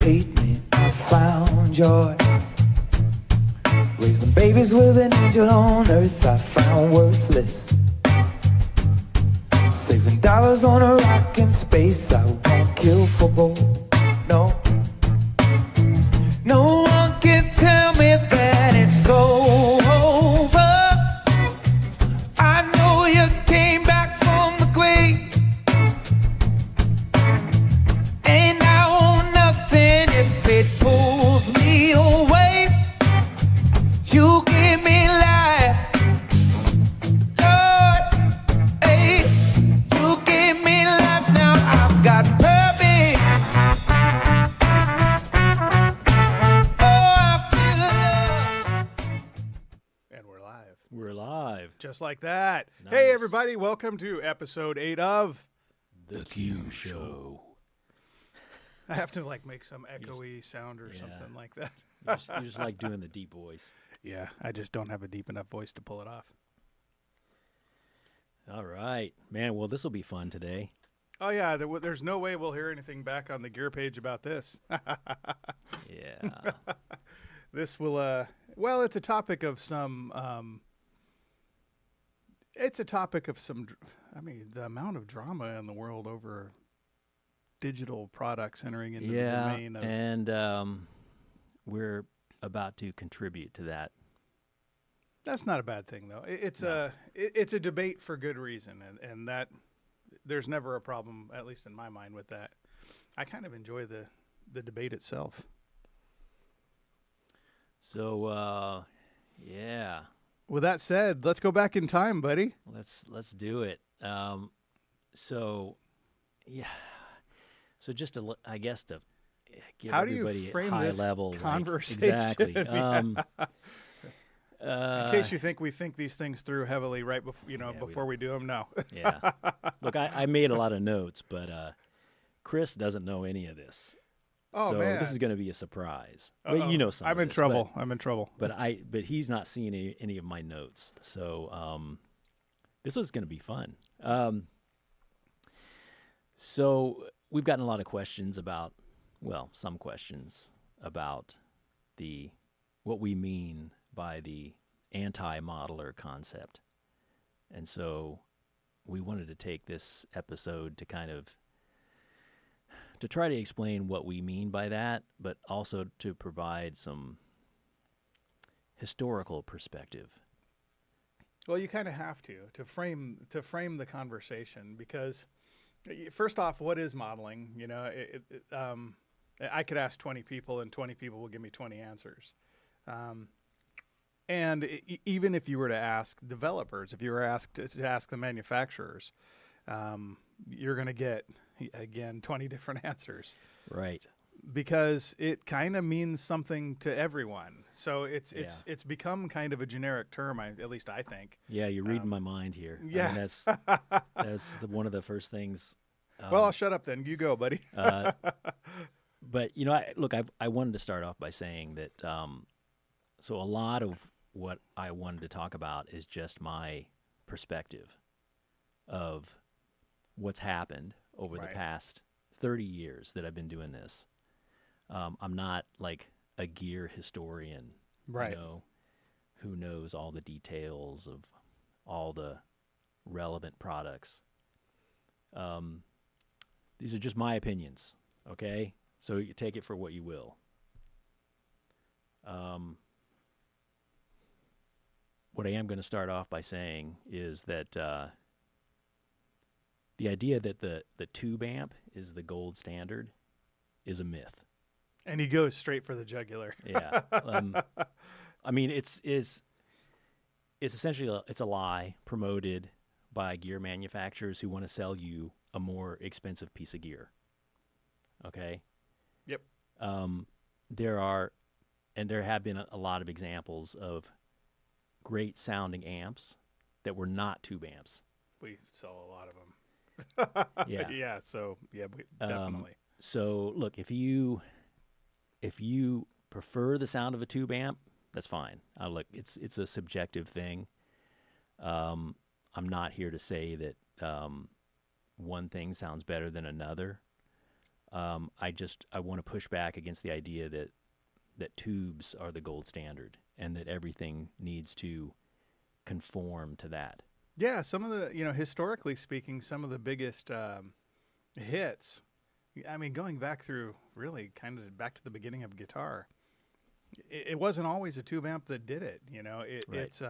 hate me, I found joy. Raising babies with an angel on earth, I found worthless. Saving dollars on a rock in space, I won't kill for gold. No. No one can tell me that it's over. I know you came back from the grave, and I own nothing if it pulls me away. You give me life, Lord, hey. You give me life, now I've got purpose. We're live. Just like that. Nice. Hey, everybody. Welcome to episode 8 of The Q Show. I have to make some echoey sound or something like that. You just like doing the deep voice. Yeah, I just don't have a deep enough voice to pull it off. All right. Man, well, this will be fun today. Oh, yeah. There's no way we'll hear anything back on the gear page about this. Yeah. This will, well, it's a topic of some, the amount of drama in the world over digital products entering into the domain of. And we're about to contribute to that. That's not a bad thing, though. It's a debate for good reason, and that there's never a problem, at least in my mind, with that. I kind of enjoy the debate itself. So, yeah. With that said, let's go back in time, buddy. Let's do it. So, yeah. So just to, I guess, to give How do you everybody frame high this level conversation? exactly. In case you think we think these things through heavily right before we do them, no. Yeah. Look, I made a lot of notes, but Chris doesn't know any of this. Oh, so man. this is going to be a surprise. Uh-oh. Well, you know something. I'm in trouble. I'm in trouble. But he's not seeing any of my notes. So this was going to be fun. So we've gotten a lot of questions about, some questions about what we mean by the anti-modeler concept. And so we wanted to take this episode to to try to explain what we mean by that, but also to provide some historical perspective. Well, you kind of have to frame the conversation, because first off, what is modeling? I could ask 20 people, and 20 people will give me 20 answers. And even if you were to ask developers, if you were asked to ask the manufacturers, you're going to get, again, 20 different answers. Right. Because it kind of means something to everyone. So it's become kind of a generic term, at least I think. Yeah, you're reading my mind here. Yeah. I mean, that's one of the first things. Well, I'll shut up then. You go, buddy. But, I wanted to start off by saying that so a lot of what I wanted to talk about is just my perspective of what's happened over the past 30 years that I've been doing this. I'm not like a gear historian, who knows all the details of all the relevant products. These are just my opinions, okay? So you take it for what you will. What I am going to start off by saying is that the idea that the tube amp is the gold standard is a myth. And he goes straight for the jugular. Yeah. I mean, it's essentially it's a lie promoted by gear manufacturers who want to sell you a more expensive piece of gear. Okay? Yep. There have been a lot of examples of great sounding amps that were not tube amps. We saw a lot of them. Yeah. Yeah. So definitely. So look, if you prefer the sound of a tube amp, that's fine. Look, it's a subjective thing. I'm not here to say that one thing sounds better than another. I want to push back against the idea that tubes are the gold standard and that everything needs to conform to that. Yeah, some of the, historically speaking, some of the biggest hits, I mean, going back through really kind of back to the beginning of guitar, it wasn't always a tube amp that did it. Right. It's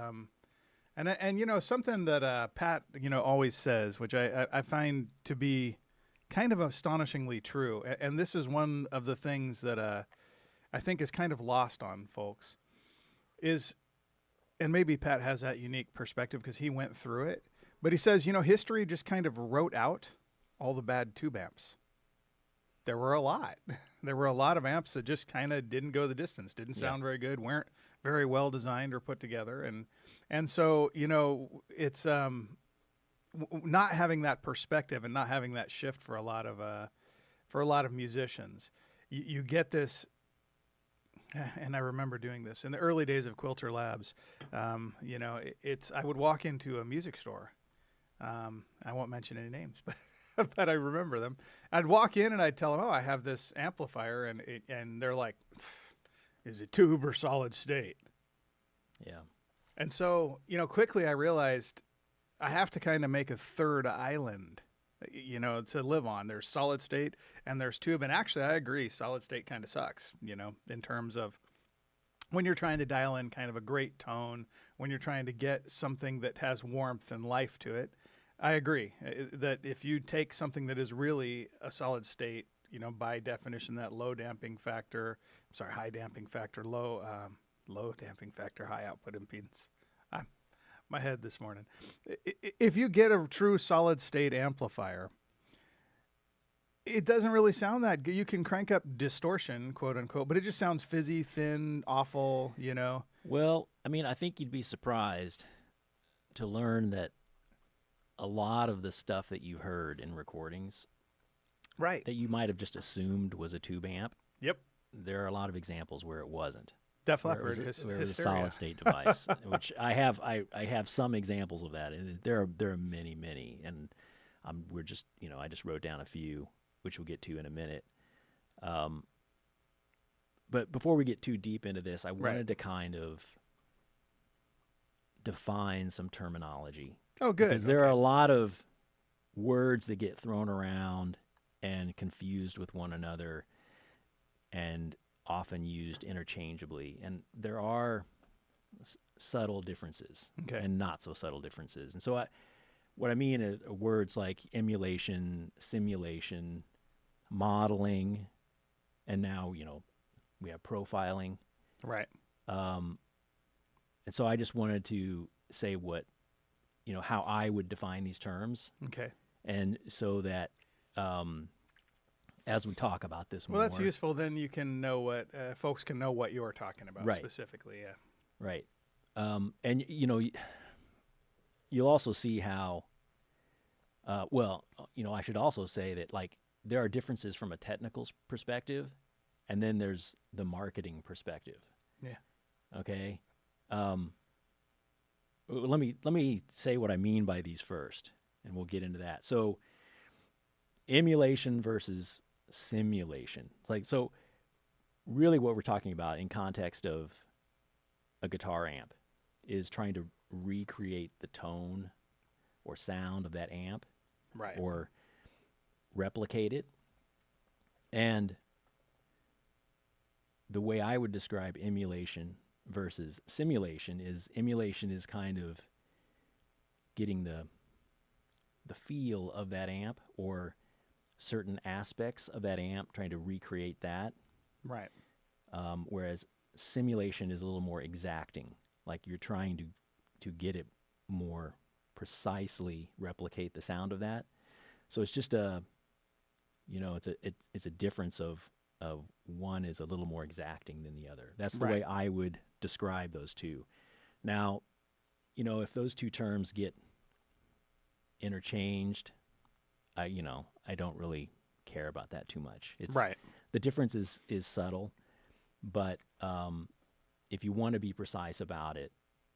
and something that Pat always says, which I find to be kind of astonishingly true, and this is one of the things that I think is kind of lost on folks, is, and maybe Pat has that unique perspective because he went through it, but he says, history just kind of wrote out all the bad tube amps. There were a lot. There were a lot of amps that just kind of didn't go the distance, didn't sound very good, weren't very well designed or put together, and so it's not having that perspective and not having that shift for a lot of musicians. You get this, and I remember doing this in the early days of Quilter Labs. I would walk into a music store. I won't mention any names, but but I remember them. I'd walk in and I'd tell them, "Oh, I have this amplifier," and they're like, "Is it tube or solid state?" Yeah. And so, quickly I realized I have to kind of make a third island, to live on. There's solid state and there's tube. And actually, I agree, solid state kind of sucks, in terms of when you're trying to dial in kind of a great tone, when you're trying to get something that has warmth and life to it. I agree that if you take something that is really a solid state, by definition, that high damping factor, low damping factor, high output impedance. My head this morning. If you get a true solid state amplifier, it doesn't really sound that good. You can crank up distortion, quote unquote, but it just sounds fizzy, thin, awful, Well, I mean, I think you'd be surprised to learn that a lot of the stuff that you heard in recordings Right. that you might have just assumed was a tube amp, Yep. there are a lot of examples where it wasn't. Def Where it Leppard, where it was a solid state device, which I have some examples of that, and there are many, and we're just I just wrote down a few, which we'll get to in a minute. But before we get too deep into this, I wanted to kind of define some terminology. Oh, good. Because there are a lot of words that get thrown around and confused with one another, and often used interchangeably, and there are subtle differences and not so subtle differences. And so what I mean is words like emulation, simulation, modeling, and now we have profiling. Right. And so I just wanted to say what how I would define these terms. Okay. And so that as we talk about this more. Well, that's useful. Then you can know what folks can know what you're talking about specifically. Yeah. Right. And you'll also see how. I should also say that there are differences from a technical perspective, and then there's the marketing perspective. Yeah. Okay. Let me say what I mean by these first, and we'll get into that. So, emulation versus simulation. So really what we're talking about in context of a guitar amp is trying to recreate the tone or sound of that amp, right, or replicate it. And the way I would describe emulation versus simulation is emulation is kind of getting the feel of that amp or certain aspects of that amp, trying to recreate that. Right. Whereas simulation is a little more exacting, like you're trying to get it more precisely replicate the sound of that. So it's just it's a difference of one is a little more exacting than the other. That's the way I would describe those two. Now, if those two terms get interchanged, I don't really care about that too much. It's the difference is subtle, but if you want to be precise about it,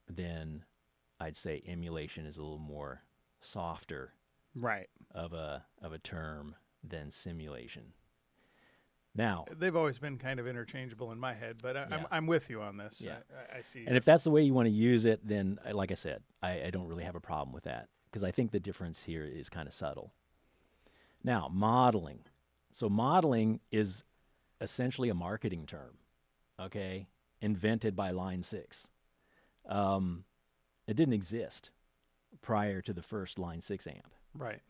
then I'd say emulation is a little more softer right of a term than simulation. Now, They've always been kind of interchangeable in my head, but Yeah. I'm with you on this. Yeah. I see. and if that's the way you want to use it, then, like I said, I don't really have a problem with that because I think the difference here is kind of subtle. Now, modeling. So modeling is essentially a marketing term, okay, invented by Line 6. It didn't exist prior to the first Line 6 amp. Right.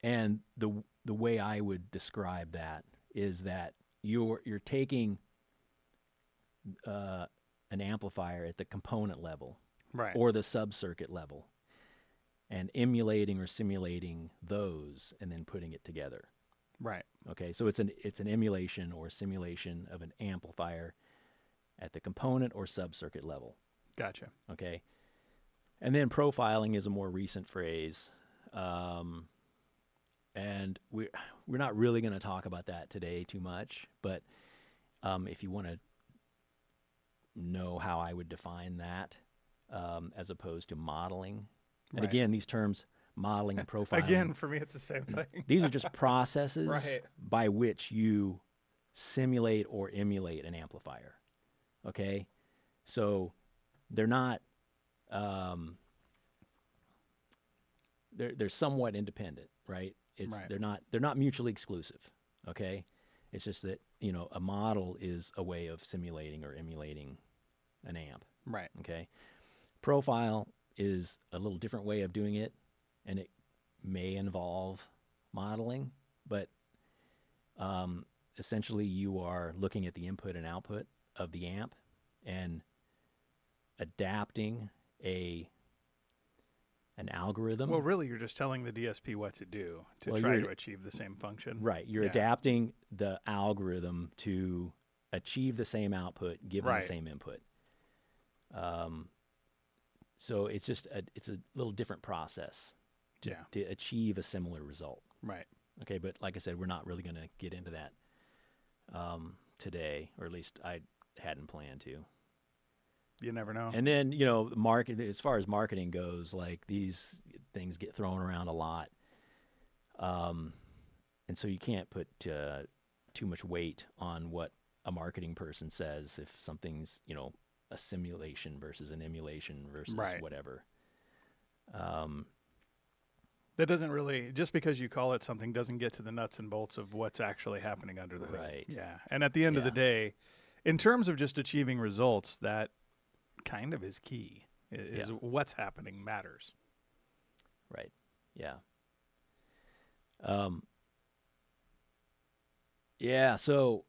And the way I would describe that is that you're taking an amplifier at the component level Right. or the sub-circuit level and emulating or simulating those and then putting it together. Right. Okay, so it's an emulation or simulation of an amplifier at the component or sub-circuit level. Gotcha. Okay, and then profiling is a more recent phrase, and we're not really going to talk about that today too much. But if you want to know how I would define that, as opposed to modeling, and Right. again, these terms modeling and profiling. Again, for me, it's the same thing. These are just processes Right. by which you simulate or emulate an amplifier. Okay? So they're not they're somewhat independent, right? Right. They're not mutually exclusive. Okay? It's just that, a model is a way of simulating or emulating an amp. Right. Okay? Profile is a little different way of doing it, and it may involve modeling, but essentially you are looking at the input and output of the amp and adapting an algorithm. Well, really, you're just telling the DSP what to do to Well, try you're- to achieve the same function. Right. You're Yeah. adapting the algorithm to achieve the same output given Right. the same input. So it's just it's a little different process Yeah. to achieve a similar result. Right. Okay, but like I said, we're not really going to get into that today, or at least I hadn't planned to. You never know. And then, as far as marketing goes, like these things get thrown around a lot. And so you can't put too much weight on what a marketing person says if something's, a simulation versus an emulation versus Right. whatever. That doesn't really, just because you call it something doesn't get to the nuts and bolts of what's actually happening under the hood. Right. Yeah. And at the end of the Yeah. day, in terms of just achieving results, that kind of is key. Is Yeah. what's happening matters. Right. Yeah. Yeah. So,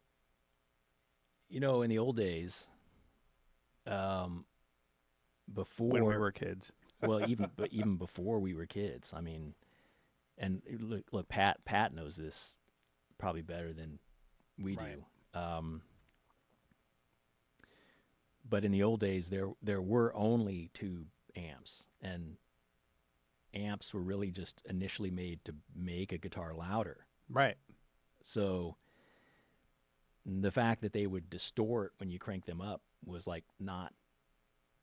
in the old days, before When we were kids. well, even before we were kids, I mean, and look, Pat knows this probably better than we Right. do. But in the old days, there were only two amps, and amps were really just initially made to make a guitar louder. Right. So the fact that they would distort when you crank them up was like not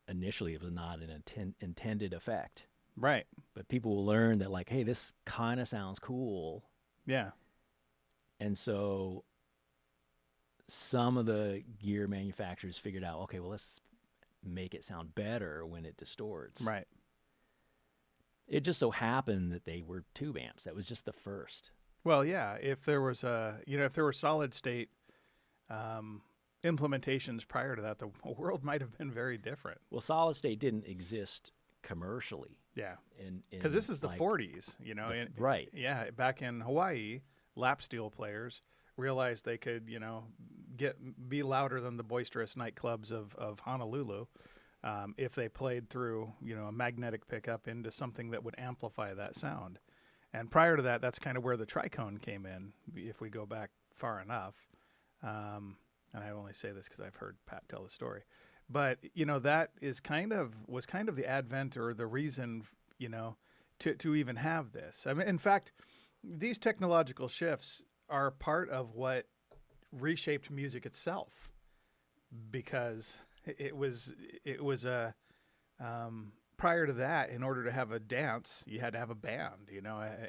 initially, it was not an intended effect. Right. But people will learn that, like, hey, this kind of sounds cool. Yeah. And so some of the gear manufacturers figured out, okay, well, let's make it sound better when it distorts. Right. It just so happened that they were tube amps. That was just the first. Well, yeah. If there was if there were solid state implementations prior to that, the world might have been very different. Well, solid state didn't exist commercially. Yeah. Because This is the like, 40s, right. Yeah. Back in Hawaii, lap steel players realized they could, be louder than the boisterous nightclubs of Honolulu if they played through, a magnetic pickup into something that would amplify that sound. And prior to that, that's kind of where the tricone came in, if we go back far enough. And I only say this because I've heard Pat tell the story. But, that was kind of the advent or the reason, to even have this. I mean, in fact, these technological shifts are part of what reshaped music itself, because it was a prior to that, in order to have a dance, you had to have a band,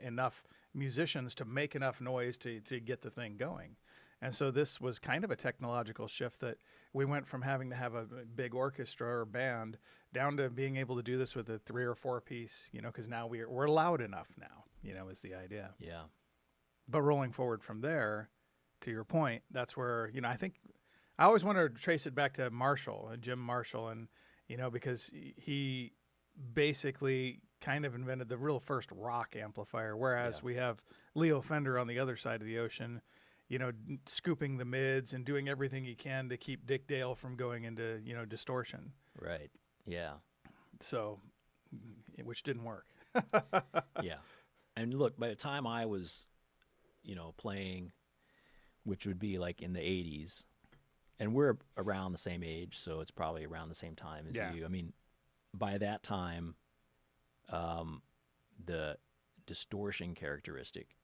enough musicians to make enough noise to get the thing going. And so this was kind of a technological shift that we went from having to have a big orchestra or band down to being able to do this with a 3 or 4 piece, because now we're loud enough now, is the idea. Yeah. But rolling forward from there, to your point, that's where, I think I always want to trace it back to Marshall and Jim Marshall, and, because he basically kind of invented the real first rock amplifier, whereas we have Leo Fender on the other side of the ocean, scooping the mids and doing everything he can to keep Dick Dale from going into, distortion. Right. Yeah. So, which didn't work. Yeah. And look, by the time I was, playing, which would be like in the 80s, and we're around the same age, so it's probably around the same time as you. I mean, by that time, the distortion characteristic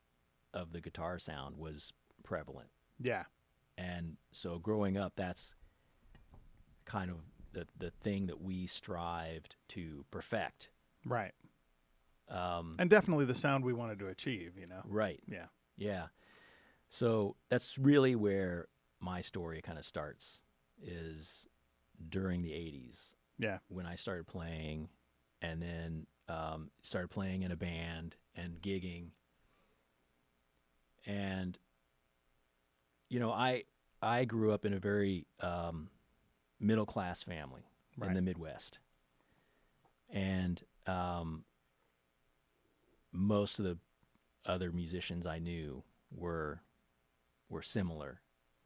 of the guitar sound was prevalent. Yeah. And so growing up, that's kind of the thing that we strived to perfect. Right. And definitely the sound we wanted to achieve, Right. Yeah. Yeah. So that's really where my story kind of starts, is during the 80s. Yeah. When I started playing, and then started playing in a band and gigging. And, I grew up in a very middle-class family in the Midwest. And most of the other musicians I knew were similar.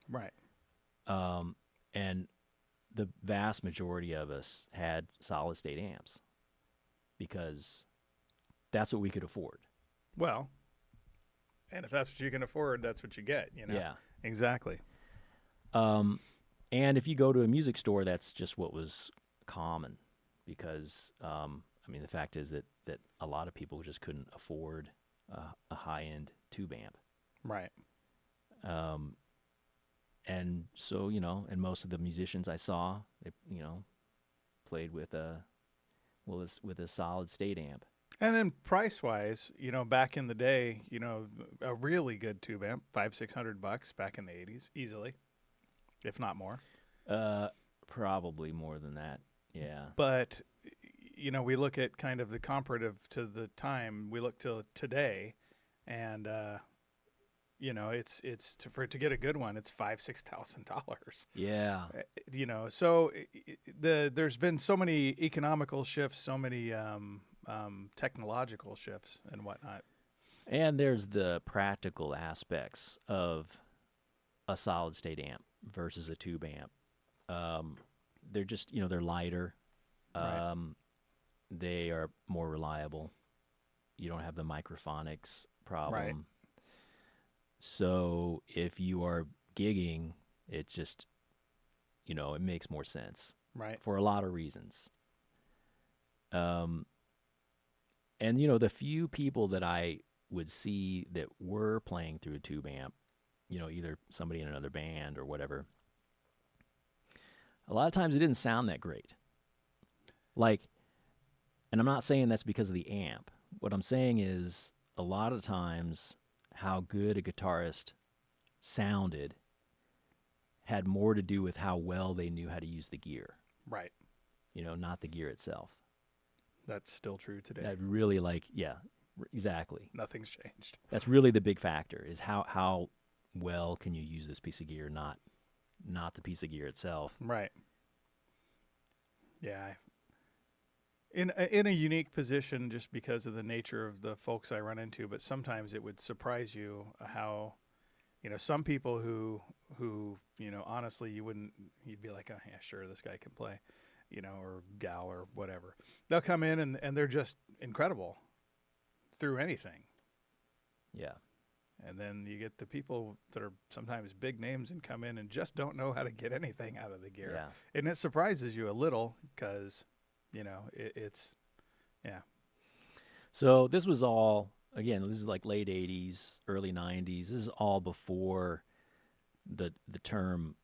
Right. And the vast majority of us had solid-state amps because that's what we could afford. Well, and if that's what you can afford, that's what you get, Yeah. Exactly. And if you go to a music store, that's just what was common because, the fact is that a lot of people just couldn't afford a high-end tube amp. Right. And so, and most of the musicians I saw, they, played with a solid-state amp. And then price-wise, back in the day, a really good tube amp, $500-600 back in the 80s, easily, if not more. Probably more than that. Yeah. But, we look at kind of the comparative to the time. We look to today, and to get a good one, it's $5,000-6,000. Yeah. So there's been so many economical shifts, so many technological shifts and whatnot. And there's the practical aspects of a solid state amp versus a tube amp. They're just, they're lighter. Right. They are more reliable. You don't have the microphonics problem. Right. So if you are gigging, it just, it makes more sense. Right. For a lot of reasons. And, the few people that I would see that were playing through a tube amp, either somebody in another band or whatever, a lot of times it didn't sound that great. And I'm not saying that's because of the amp. What I'm saying is a lot of times how good a guitarist sounded had more to do with how well they knew how to use the gear. Right. Not the gear itself. That's still true today. That really exactly. Nothing's changed. That's really the big factor is how well can you use this piece of gear, not the piece of gear itself. Right. Yeah. In a unique position just because of the nature of the folks I run into, but sometimes it would surprise you how, some people who honestly you'd be like, oh yeah, sure, this guy can play, or gal or whatever. They'll come in and they're just incredible through anything. Yeah. And then you get the people that are sometimes big names and come in and just don't know how to get anything out of the gear. Yeah. And it surprises you a little because, it's. So this was all, again, this is like late 80s, early 90s. This is all before the term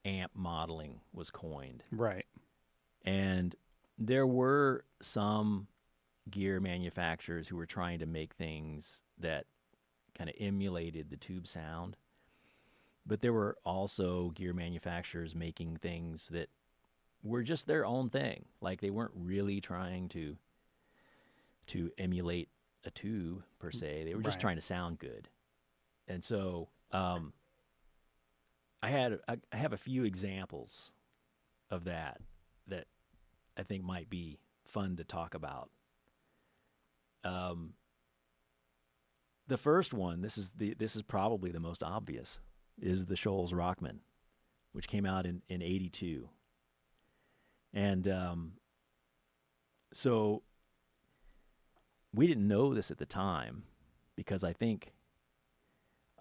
amp modeling was coined. Right. And there were some gear manufacturers who were trying to make things that kind of emulated the tube sound. But there were also gear manufacturers making things that were just their own thing. Like they weren't really trying to emulate a tube per se. They were just Right. trying to sound good. And so I have a few examples of that I think might be fun to talk about. The first one, this is probably the most obvious, is the Scholz Rockman, which came out in 82. And so we didn't know this at the time because I think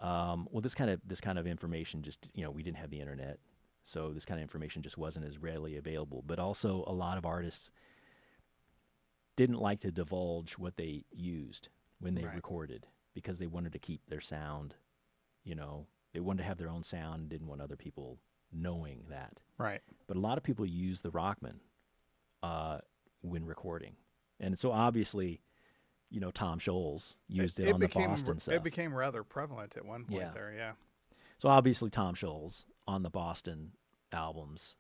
this kind of information just, we didn't have the internet, so this kind of information just wasn't as readily available. But also a lot of artists didn't like to divulge what they used when they Right. recorded because they wanted to keep their sound, they wanted to have their own sound and didn't want other people knowing that. Right. But a lot of people use the Rockman when recording. And so obviously, Tom Scholz used it on the Boston stuff. It became rather prevalent at one point Yeah. there, yeah. So obviously Tom Scholz on the Boston albums,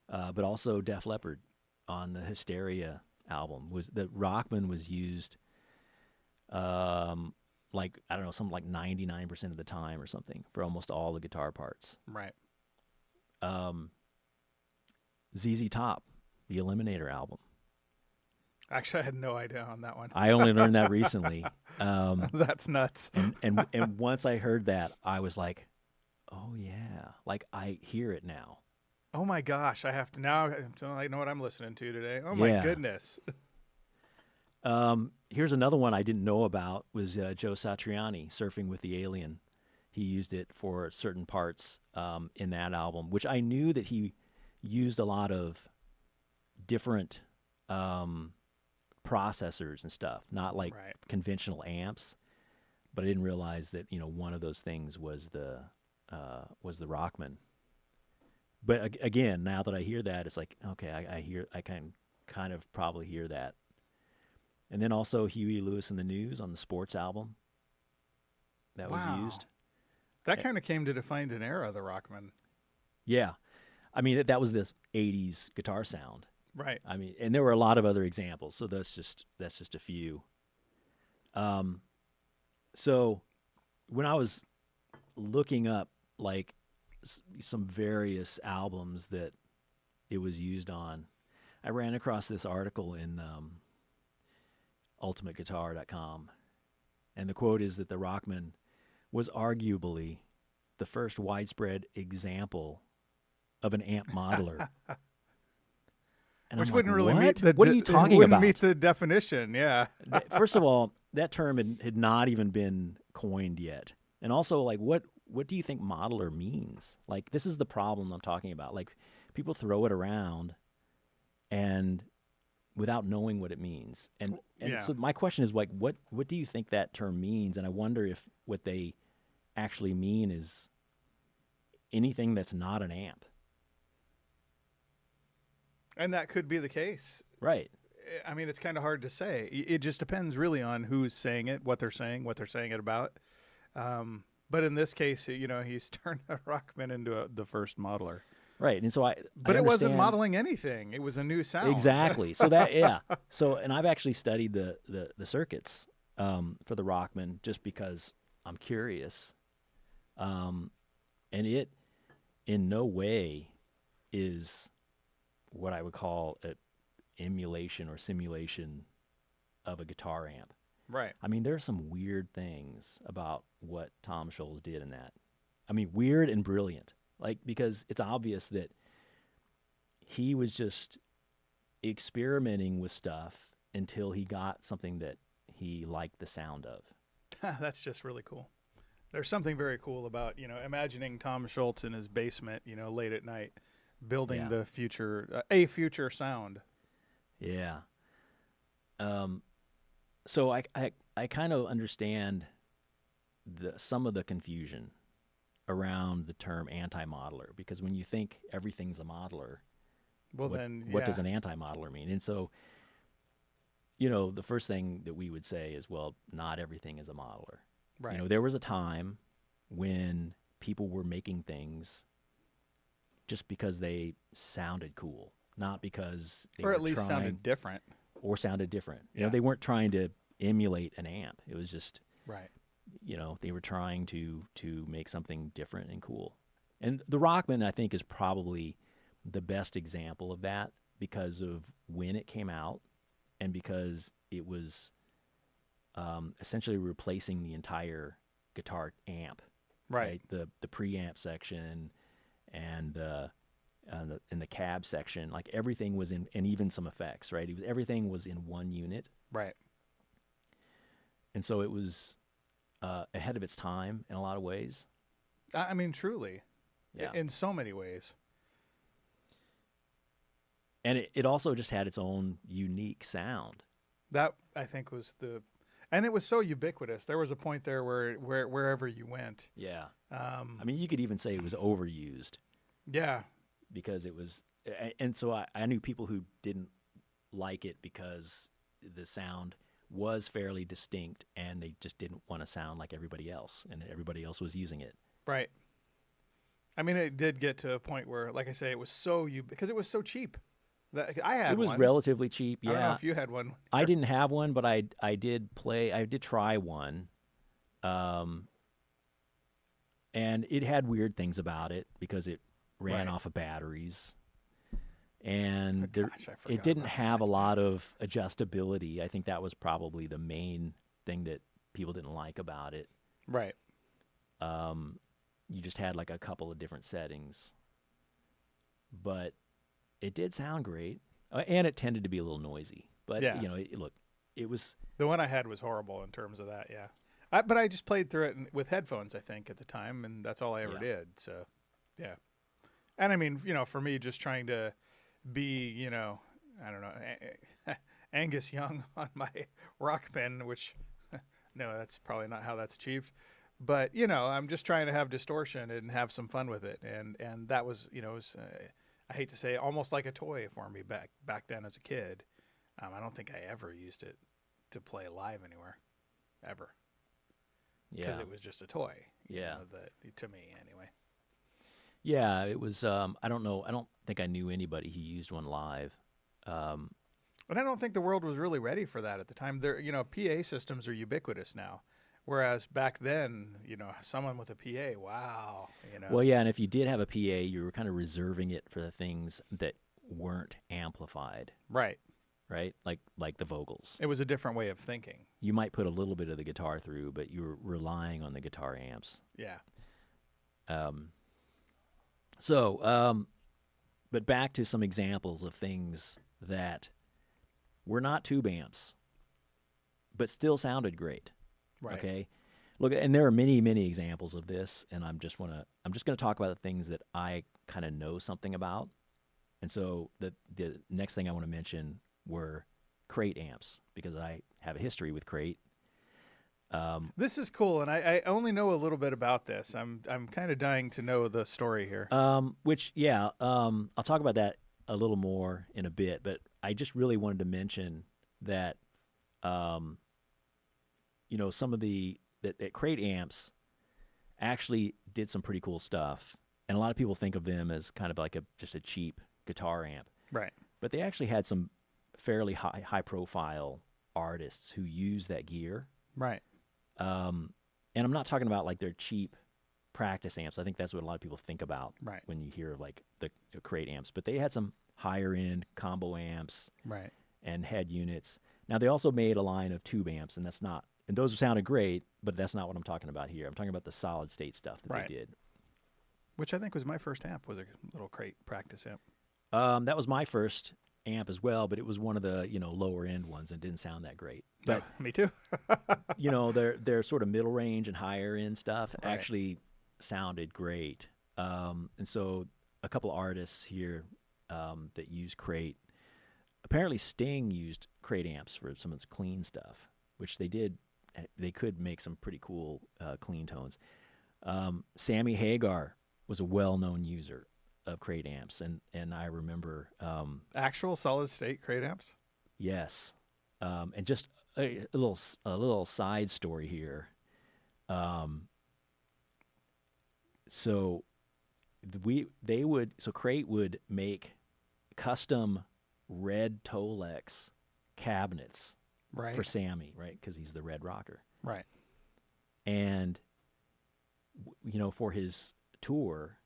but also Def Leppard on the Hysteria album. The Rockman was used like, I don't know, something like 99% of the time or something for almost all the guitar parts. Right. ZZ Top, the Eliminator album. Actually, I had no idea on that one. I only learned that recently. That's nuts. And once I heard that, I was like, oh yeah, like I hear it now. Oh my gosh, I have to now. I know what I'm listening to today. Oh my Yeah. goodness. Here's another one I didn't know about was Joe Satriani, Surfing with the Alien. He used it for certain parts in that album, which I knew that he used a lot of different processors and stuff, not like Right. conventional amps. But I didn't realize that one of those things was the Rockman. But again, now that I hear that, it's like, okay, I can kind of probably hear that. And then also Huey Lewis and the News on the Sports album that was Wow. used. That kind of came to define an era, the Rockman. Yeah. I mean, that was this 80s guitar sound. Right. I mean, and there were a lot of other examples, so that's just a few. So when I was looking up like some various albums that it was used on, I ran across this article in ultimateguitar.com, and the quote is that the Rockman was arguably the first widespread example of an amp modeler. And Which I'm wouldn't like, really what? meet the What are you talking wouldn't about? meet the definition, yeah. First of all, that term had not even been coined yet. And also, like, what do you think modeler means? Like, this is the problem I'm talking about. Like, people throw it around and without knowing what it means. And Yeah. so my question is, like, what do you think that term means? And I wonder if what they actually mean is anything that's not an amp. And that could be the case. Right. I mean, it's kind of hard to say. It just depends really on who's saying it, what they're saying it about. But in this case, he's turned a Rockman into the first modeler. Right. And so But I it wasn't understand- modeling anything. It was a new sound. Exactly. So that, yeah. So, and I've actually studied the circuits for the Rockman just because I'm curious. And it in no way is what I would call an emulation or simulation of a guitar amp. Right. I mean, there are some weird things about what Tom Scholz did in that. I mean, weird and brilliant. Like, because it's obvious that he was just experimenting with stuff until he got something that he liked the sound of. That's just really cool. There's something very cool about, imagining Tom Scholz in his basement, late at night, building Yeah. the future, a future sound. Yeah. So I kind of understand some of the confusion around the term anti-modeler, because when you think everything's a modeler, Well, what does an anti-modeler mean? And so, the first thing that we would say is, well, not everything is a modeler. Right. You know, there was a time when people were making things just because they sounded cool, not because they Or were at least trying sounded different. or sounded different. You Yeah. know, they weren't trying to emulate an amp. It was just, Right. you know, they were trying to make something different and cool. And the Rockman, I think, is probably the best example of that because of when it came out and because it was essentially replacing the entire guitar amp. Right. The preamp section and the cab section, like everything was in, and even some effects, right? Everything was in one unit, Right. and so it was ahead of its time in a lot of ways. I mean, truly. Yeah. In so many ways. And it also just had its own unique sound. That, I think, was and it was so ubiquitous. There was a point there where wherever you went. Yeah. I mean, you could even say it was overused Yeah. because it was, and so I knew people who didn't like it because the sound was fairly distinct and they just didn't want to sound like everybody else, and everybody else was using it. Right. I mean, it did get to a point where, like I say, it was so because it was so cheap. That I had It was one. relatively cheap. I don't know Yeah. if you had one. I didn't have one, but I did try one. And it had weird things about it because it ran Right. off of batteries. And Oh, gosh, I it forgot didn't about have a lot of adjustability. I think that was probably the main thing that people didn't like about it. Right. You just had like a couple of different settings. But it did sound great. And it tended to be a little noisy. But, Yeah. you know, look, it was... The one I had was horrible in terms of that, yeah. But I just played through it with headphones, I think, at the time, and that's all I ever Yeah. did. So, yeah. And I mean, you know, for me, just trying to be, you know, I don't know, Angus Young on my Rockman, which, no, that's probably not how that's achieved. But, you know, I'm just trying to have distortion and have some fun with it. And that was, you know, I hate to say, almost like a toy for me back then as a kid. I don't think I ever used it to play live anywhere, ever. Because Yeah. it was just a toy. you Yeah. know, to me, anyway. Yeah, it was. I don't know. I don't think I knew anybody who used one live. And I don't think the world was really ready for that at the time. There, you know, PA systems are ubiquitous now, whereas back then, you know, someone with a PA, wow, you know. Well, yeah, and if you did have a PA, you were kind of reserving it for the things that weren't amplified, Right. right? Like the vocals. It was a different way of thinking. You might put a little bit of the guitar through, but you were relying on the guitar amps. Yeah. But back to some examples of things that were not tube amps, but still sounded great. Right. Okay. Look, and there are many, many examples of this, and I'm just going to talk about the things that I kind of know something about. And so the next thing I want to mention were Crate amps, because I have a history with Crate. This is cool, and I only know a little bit about this. I'm kind of dying to know the story here. I'll talk about that a little more in a bit, but I just really wanted to mention that, some of that Crate amps actually did some pretty cool stuff, and a lot of people think of them as kind of like just a cheap guitar amp, Right. but they actually had some fairly high profile artists who used that gear. Right. And I'm not talking about like their cheap practice amps. I think that's what a lot of people think about Right. when you hear like the Crate amps. But they had some higher end combo amps Right. and head units. Now they also made a line of tube amps, and those sounded great, but that's not what I'm talking about here. I'm talking about the solid state stuff that Right. they did. Which I think was my first amp, was a little Crate practice amp. That was my first amp as well, but it was one of the lower end ones and didn't sound that great. But me too. their sort of middle range and higher end stuff Right. actually sounded great. And so a couple of artists here that use Crate. Apparently Sting used Crate amps for some of its clean stuff, which they did. They could make some pretty cool clean tones. Sammy Hagar was a well-known user of Crate amps, and I remember Actual solid state Crate amps? yes, and just a little side story here. So Crate would make custom red Tolex cabinets Right. for Sammy, right? Because he's the red rocker. Right. And for his tour,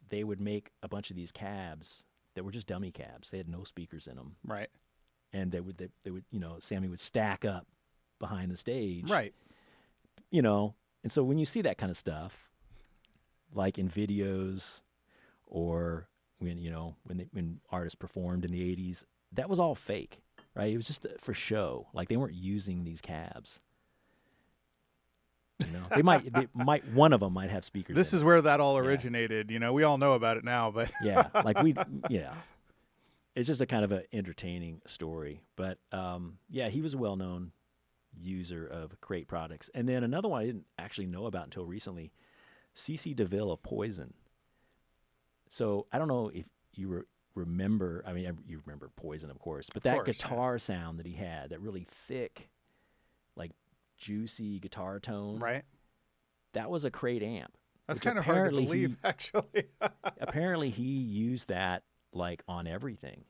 they would make a bunch of these cabs that were just dummy cabs. They had no speakers in them, Right. and they would Sammy would stack up behind the stage, Right. And so when you see that kind of stuff, like in videos, or when artists performed in the '80s, that was all fake, right? It was just for show. Like they weren't using these cabs. They might one of them might have speakers. This in is it. where that all originated. We all know about it now, but Yeah, it's just a kind of an entertaining story. But he was a well-known user of Crate products. And then another one I didn't actually know about until recently, C.C. DeVille of Poison. So I don't know if you remember. I mean, you remember Poison, of course, but that guitar sound that he had, that really thick, like juicy guitar tone, right? That was a Crate amp. That's kind of hard to believe, actually. Apparently, he used that like on everything.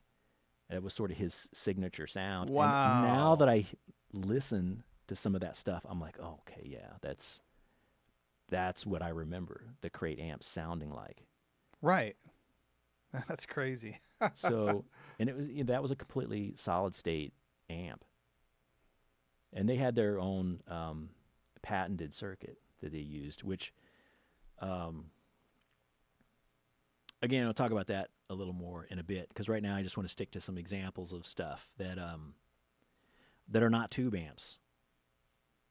It was sort of his signature sound. Wow! And now that I listen to some of that stuff, I'm like, oh, okay, yeah, that's what I remember the Crate amp sounding like. Right. That's crazy. So, and that was a completely solid state amp. And they had their own patented circuit that they used, which, again, I'll talk about that a little more in a bit, because right now I just want to stick to some examples of stuff that are not tube amps,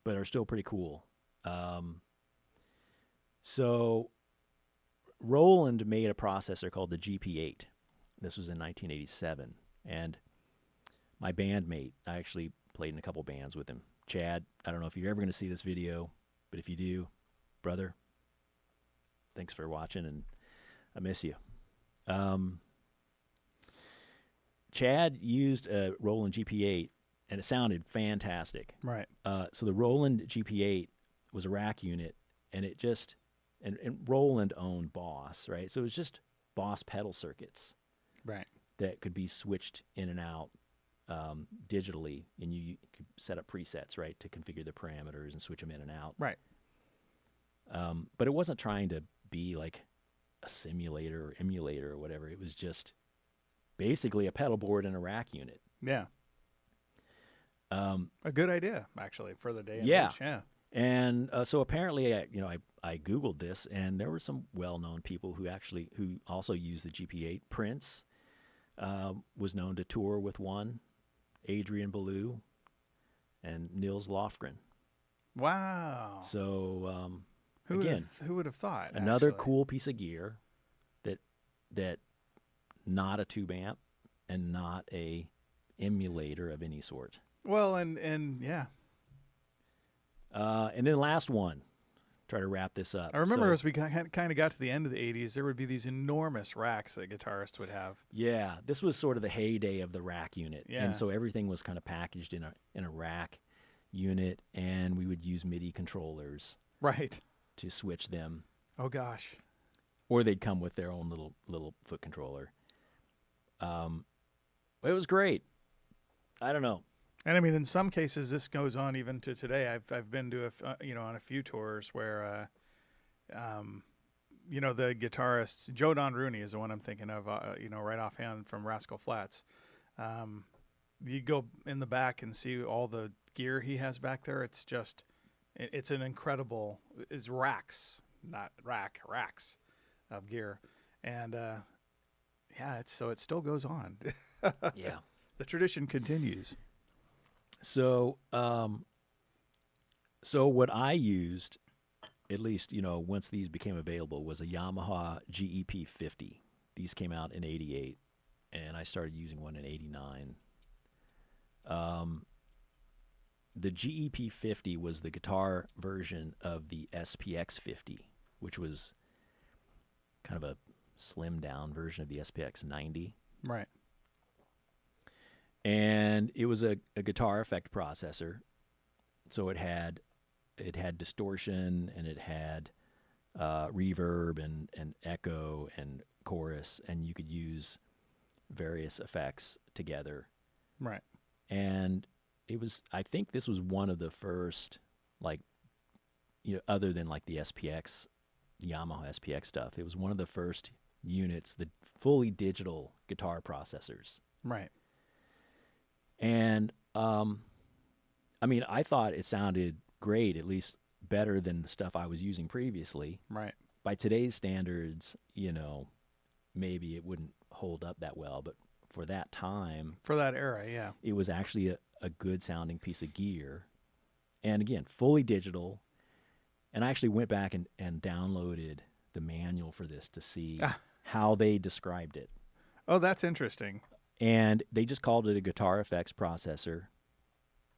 but are still pretty cool. So Roland made a processor called the GP8. This was in 1987, and my bandmate, I actually played in a couple bands with him. Chad, I don't know if you're ever going to see this video, but if you do, brother, thanks for watching, and I miss you. Chad used a Roland GP8, and it sounded fantastic. Right. So the Roland GP8 was a rack unit, and it just, and Roland owned Boss, right? So it was just Boss pedal circuits. Right. That could be switched in and out digitally, and you could set up presets, right, to configure the parameters and switch them in and out. Right. But it wasn't trying to be like a simulator or emulator or whatever. It was just basically a pedal board and a rack unit. Yeah. A good idea, actually, for the day and yeah. age. Yeah. And so apparently, I Googled this, and there were some well-known people who also used the GP8. Prince was known to tour with one, Adrian Belew, and Nils Lofgren. Wow. So who again, would have thought? Another actually? cool piece of gear that not a tube amp and not a emulator of any sort. Well, and yeah. And then last one, try to wrap this up. I remember as we kind of got to the end of the 80s, there would be these enormous racks that guitarists would have. Yeah, this was sort of the heyday of the rack unit. Yeah. And so everything was kind of packaged in a rack unit, and we would use MIDI controllers Right. to switch them. Oh, gosh. Or they'd come with their own little foot controller. It was great. I don't know. And I mean, in some cases, this goes on even to today. I've been to on a few tours where, the guitarist Joe Don Rooney is the one I'm thinking of. Right offhand from Rascal Flatts. You go in the back and see all the gear he has back there. It's just, it's an incredible. It's racks, not racks of gear, and so it still goes on. Yeah. The tradition continues. So, what I used, at least, once these became available, was a Yamaha GEP 50. These came out in 88, and I started using one in 89. The GEP 50 was the guitar version of the SPX 50, which was kind of a slimmed down version of the SPX 90. Right. And it was a guitar effect processor. So it had it had distortion and it had reverb and echo and chorus, and you could use various effects together. Right. And it was, I think this was one of the first, like, other than like the SPX, the Yamaha SPX stuff, it was one of the first units, the fully digital guitar processors. Right. And, I mean, I thought it sounded great, at least better than the stuff I was using previously. Right. By today's standards, maybe it wouldn't hold up that well, but for that time, For that era, yeah. it was actually a good sounding piece of gear. And again, fully digital. And I actually went back and downloaded the manual for this to see how they described it. Oh, that's interesting. And they just called it a guitar effects processor,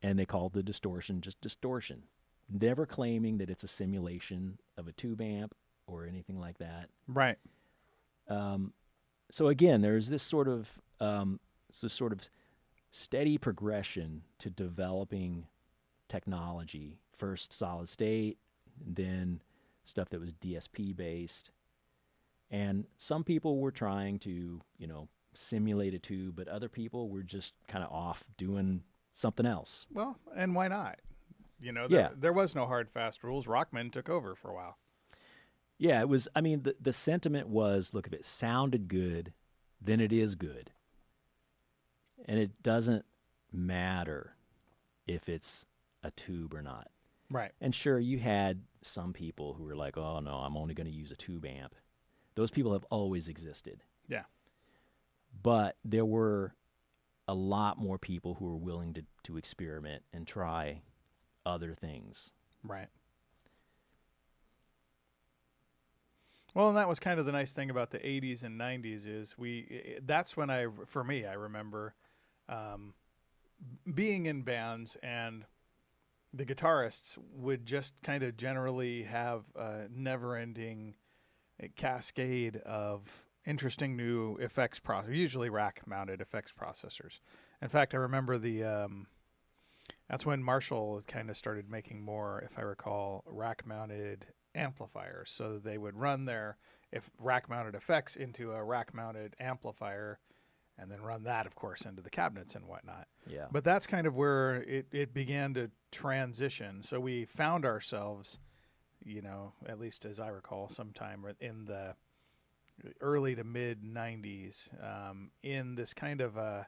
and they called the distortion just distortion, never claiming that it's a simulation of a tube amp or anything like that. Right. So again, there's this sort of steady progression to developing technology. First solid state, then stuff that was DSP based. And some people were trying to, simulate a tube, but other people were just kind of off doing something else. Well, and why not? Yeah. There was no hard, fast rules. Rockman took over for a while. Yeah, it was, I mean, the sentiment was, look, if it sounded good, then it is good. And it doesn't matter if it's a tube or not. Right. And sure, you had some people who were like, oh, no, I'm only going to use a tube amp. Those people have always existed. Yeah. But there were a lot more people who were willing to experiment and try other things. Right. Well, and that was kind of the nice thing about the 80s and 90s is that's when I remember being in bands, and the guitarists would just kind of generally have a never-ending cascade of interesting new effects usually rack-mounted effects processors. In fact, I remember that's when Marshall kind of started making more, if I recall, rack-mounted amplifiers. So they would run their rack-mounted effects into a rack-mounted amplifier, and then run that, of course, into the cabinets and whatnot. Yeah. But that's kind of where it began to transition. So we found ourselves, at least as I recall, sometime in the early to mid 90s, in this kind of a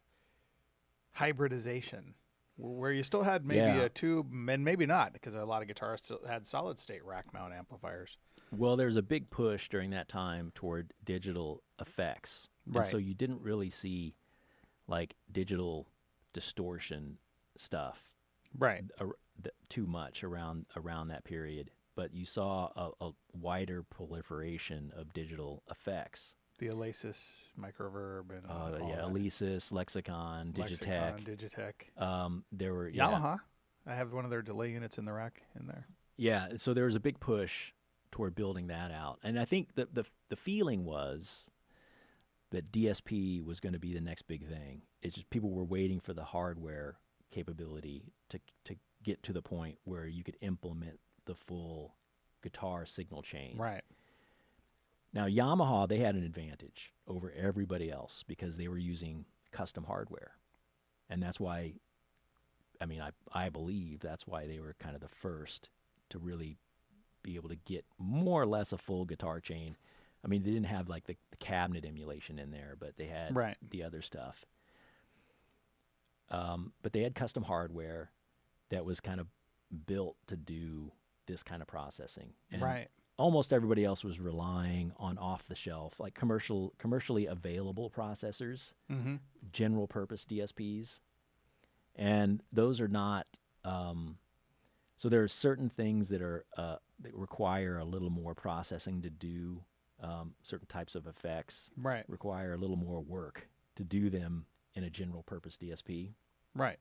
hybridization where you still had maybe a tube and maybe not, because a lot of guitarists still had solid state rack mount amplifiers. Well, there's a big push during that time toward digital effects. Right. And so you didn't really see like digital distortion stuff Right. Too much around that period. But you saw a wider proliferation of digital effects. The Alesis microverb and all that. Alesis, Lexicon, Digitech. There were Yamaha. I have one of their delay units in the rack in there. Yeah, so there was a big push toward building that out, and I think that the feeling was that DSP was going to be the next big thing. It's just people were waiting for the hardware capability to get to the point where you could implement the full guitar signal chain. Right. Now, Yamaha, they had an advantage over everybody else because they were using custom hardware. And that's why, I believe that's why they were kind of the first to really be able to get more or less a full guitar chain. I mean, they didn't have like the cabinet emulation in there, but they had the other stuff. But they had custom hardware that was kind of built to do this kind of processing. And almost everybody else was relying on off-the-shelf, like commercially available processors, general purpose DSPs. And those are not, so there are certain things that are that require a little more processing to do certain types of effects, require a little more work to do them in a general purpose DSP. Right.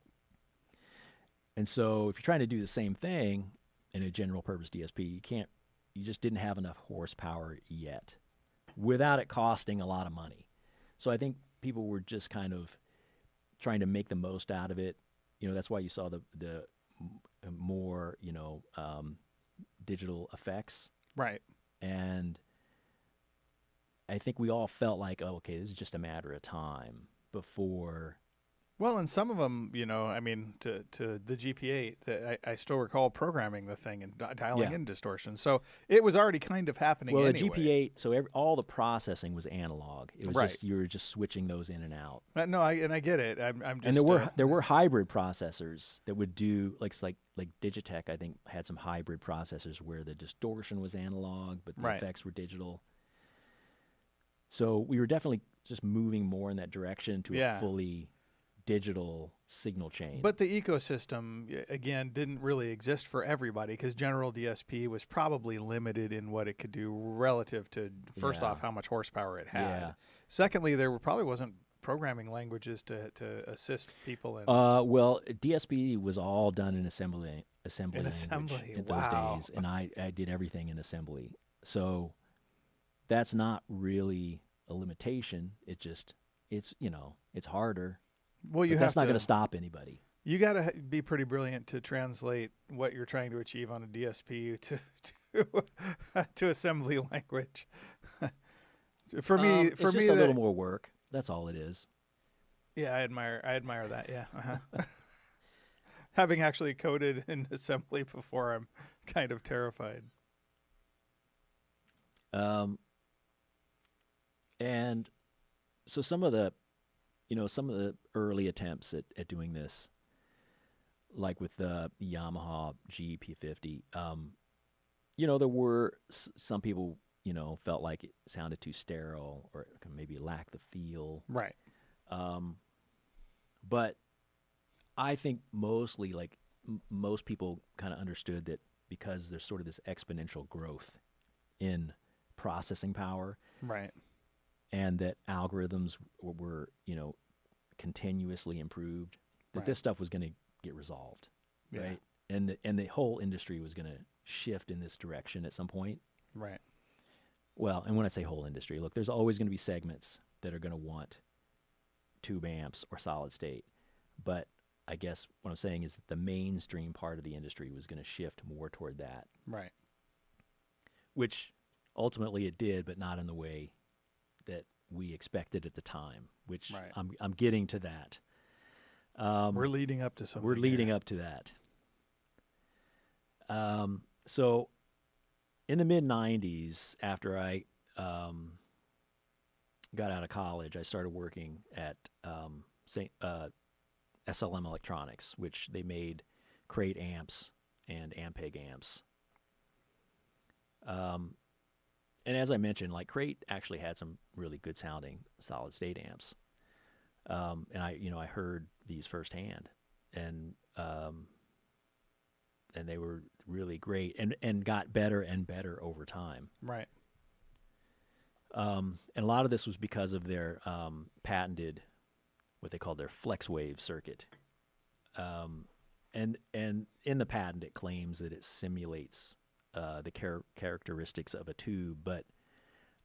And so if you're trying to do the same thing in a general purpose DSP, you just didn't have enough horsepower yet without it costing a lot of money. So I think people were just kind of trying to make the most out of it. That's why you saw the more, digital effects. Right. And I think we all felt like, oh, okay, this is just a matter of time before. Well, and some of them, I mean, to the GP8, I still recall programming the thing and dialing Yeah. in distortion. So it was already kind of happening Well, anyway. the GP8, so all the processing was analog. It was Right. just, you were just switching those in and out. No, I get it. I'm just. And there were hybrid processors that would do like Digitech, I think, had some hybrid processors where the distortion was analog, but the Right. effects were digital. So we were definitely just moving more in that direction to Yeah. a fully digital signal chain. But the ecosystem, again, didn't really exist for everybody because General DSP was probably limited in what it could do relative to, first Yeah. off, how much horsepower it had. Yeah. Secondly, there probably wasn't programming languages to assist people in. Well, DSP was all done in assembly In language assembly, in wow. those days, and I did everything in assembly. So that's not really a limitation. It's it's harder. Well, you But have that's not to. going to stop anybody. You got to be pretty brilliant to translate what you're trying to achieve on a DSP to assembly language. For me, It's just a little more work. That's all it is. yeah, I admire that. Yeah, having actually coded in assembly before, I'm kind of terrified. And so some of the early attempts at doing this, like with the Yamaha GP50, there were some people, felt like it sounded too sterile or maybe lacked the feel. Right. But I think mostly, like most people kind of understood that because there's sort of this exponential growth in processing power, Right. and that algorithms were continuously improved, that Right. this stuff was going to get resolved, Yeah. right? And the whole industry was going to shift in this direction at some point. Right. Well, and when I say whole industry, look, there's always going to be segments that are going to want tube amps or solid state, but I guess what I'm saying is that the mainstream part of the industry was going to shift more toward that, Right. which ultimately it did, but not in the way that we expected at the time, which Right. I'm getting to that. We're leading up to something. We're leading up to that. So in the mid-'90s, after I got out of college, I started working at SLM Electronics, which they made Crate amps and Ampeg amps. And as I mentioned, like Crate actually had some really good sounding solid state amps. And I heard these firsthand, and they were really great and got better and better over time. Right. And a lot of this was because of their patented, what they called their flex wave circuit. And in the patent, it claims that it simulates the characteristics of a tube, but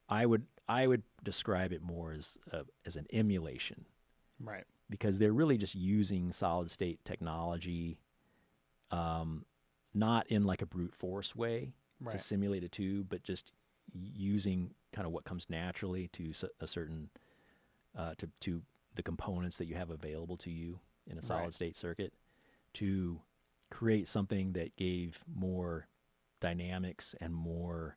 I would describe it more as an emulation, Right. because they're really just using solid state technology, not in like a brute force way Right. to simulate a tube, but just using kind of what comes naturally to a certain to the components that you have available to you in a solid Right. state circuit to create something that gave more dynamics and more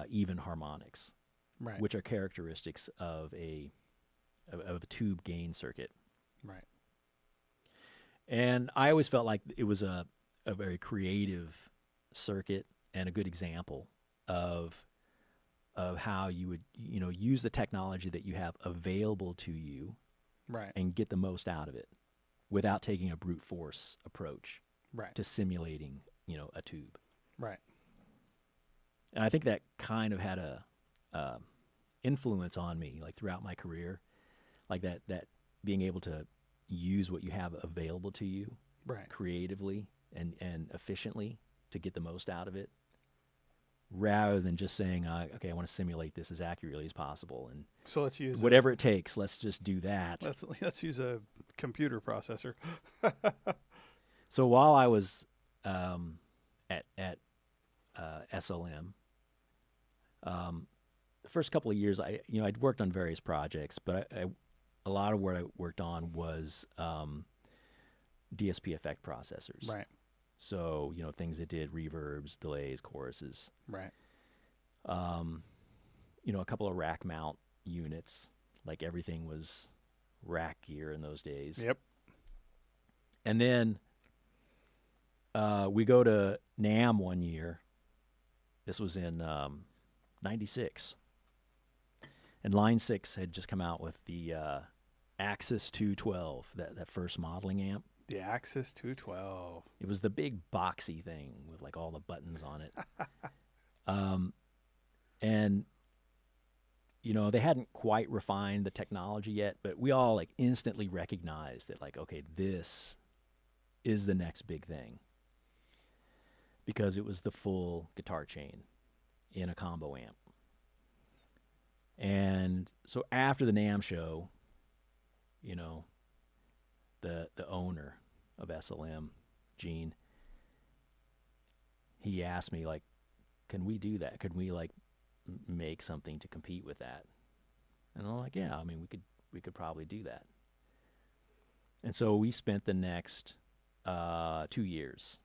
even harmonics, Right. which are characteristics of a tube gain circuit. Right. And I always felt like it was a very creative circuit and a good example of how you would use the technology that you have available to you Right. and get the most out of it without taking a brute force approach Right. to simulating a tube. Right. And I think that kind of had a influence on me, like throughout my career, like that being able to use what you have available to you Right. creatively and efficiently to get the most out of it, rather than just saying, okay, I want to simulate this as accurately as possible, and So let's use whatever it takes, let's just do that. Let's use a computer processor. So while I was at SLM. The first couple of years, I'd worked on various projects, but a lot of what I worked on was DSP effect processors. Right. So, things that did reverbs, delays, choruses. Right. A couple of rack mount units, like everything was rack gear in those days. Yep. And then we go to NAMM one year. This was in 96. And Line 6 had just come out with the Axis 212, that first modeling amp. The Axis 212. It was the big boxy thing with like all the buttons on it. And they hadn't quite refined the technology yet, but we all like instantly recognized that, like, okay, this is the next big thing, because it was the full guitar chain in a combo amp. And so after the NAMM show, the owner of SLM, Gene, he asked me, like, can we do that? Could we like make something to compete with that? And I'm like, yeah, I mean, we could probably do that. And so we spent the next 2 years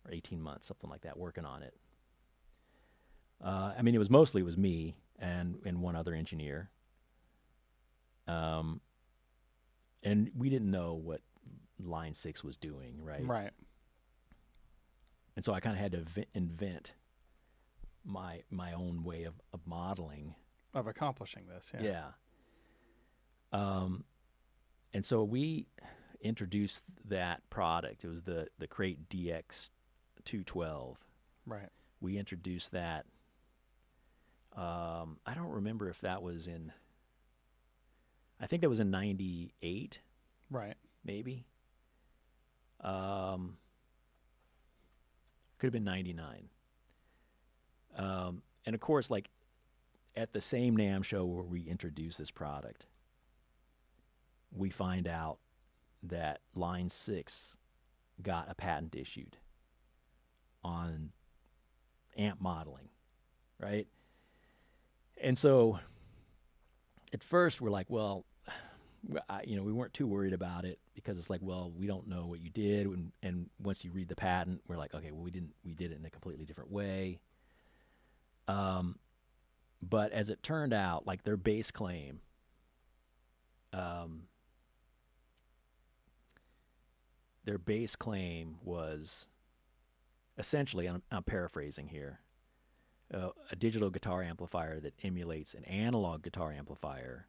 or 18 months, something like that, working on it. I mean, it was me and one other engineer. And we didn't know what Line 6 was doing, right? Right. And so I kind of had to invent my own way of modeling. Of accomplishing this, yeah. Yeah. And so we introduced that product. It was the Crate DX 212. Right. We introduced that. I don't remember if that was in, I think that was in 98, Right. maybe. Could have been 99. And of course, like at the same NAMM show where we introduced this product, we find out that Line 6 got a patent issued on amp modeling, right? And so at first we're like, well, we weren't too worried about it, because it's like, well, we don't know what you did. And once you read the patent, we're like, okay, well, we did it in a completely different way. But as it turned out, like their base claim, was essentially, I'm paraphrasing here, a digital guitar amplifier that emulates an analog guitar amplifier.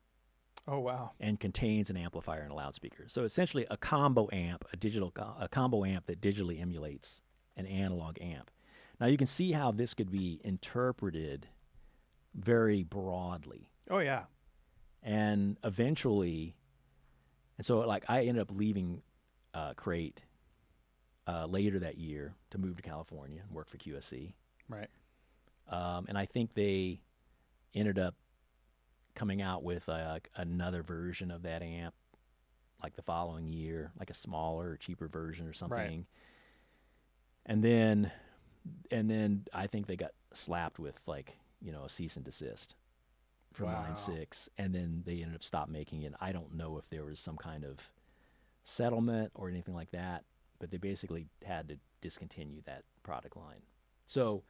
Oh, wow. And contains an amplifier and a loudspeaker. So essentially a combo amp, a combo amp that digitally emulates an analog amp. Now you can see how this could be interpreted very broadly. Oh, yeah. And eventually, and so like I ended up leaving Crate later that year to move to California and work for QSC. Right. And I think they ended up coming out with another version of that amp like the following year, like a smaller, cheaper version or something. Right. And then I think they got slapped with like, a cease and desist from Wow. Line 6, and then they ended up stopped making it. I don't know if there was some kind of settlement or anything like that, but they basically had to discontinue that product line. So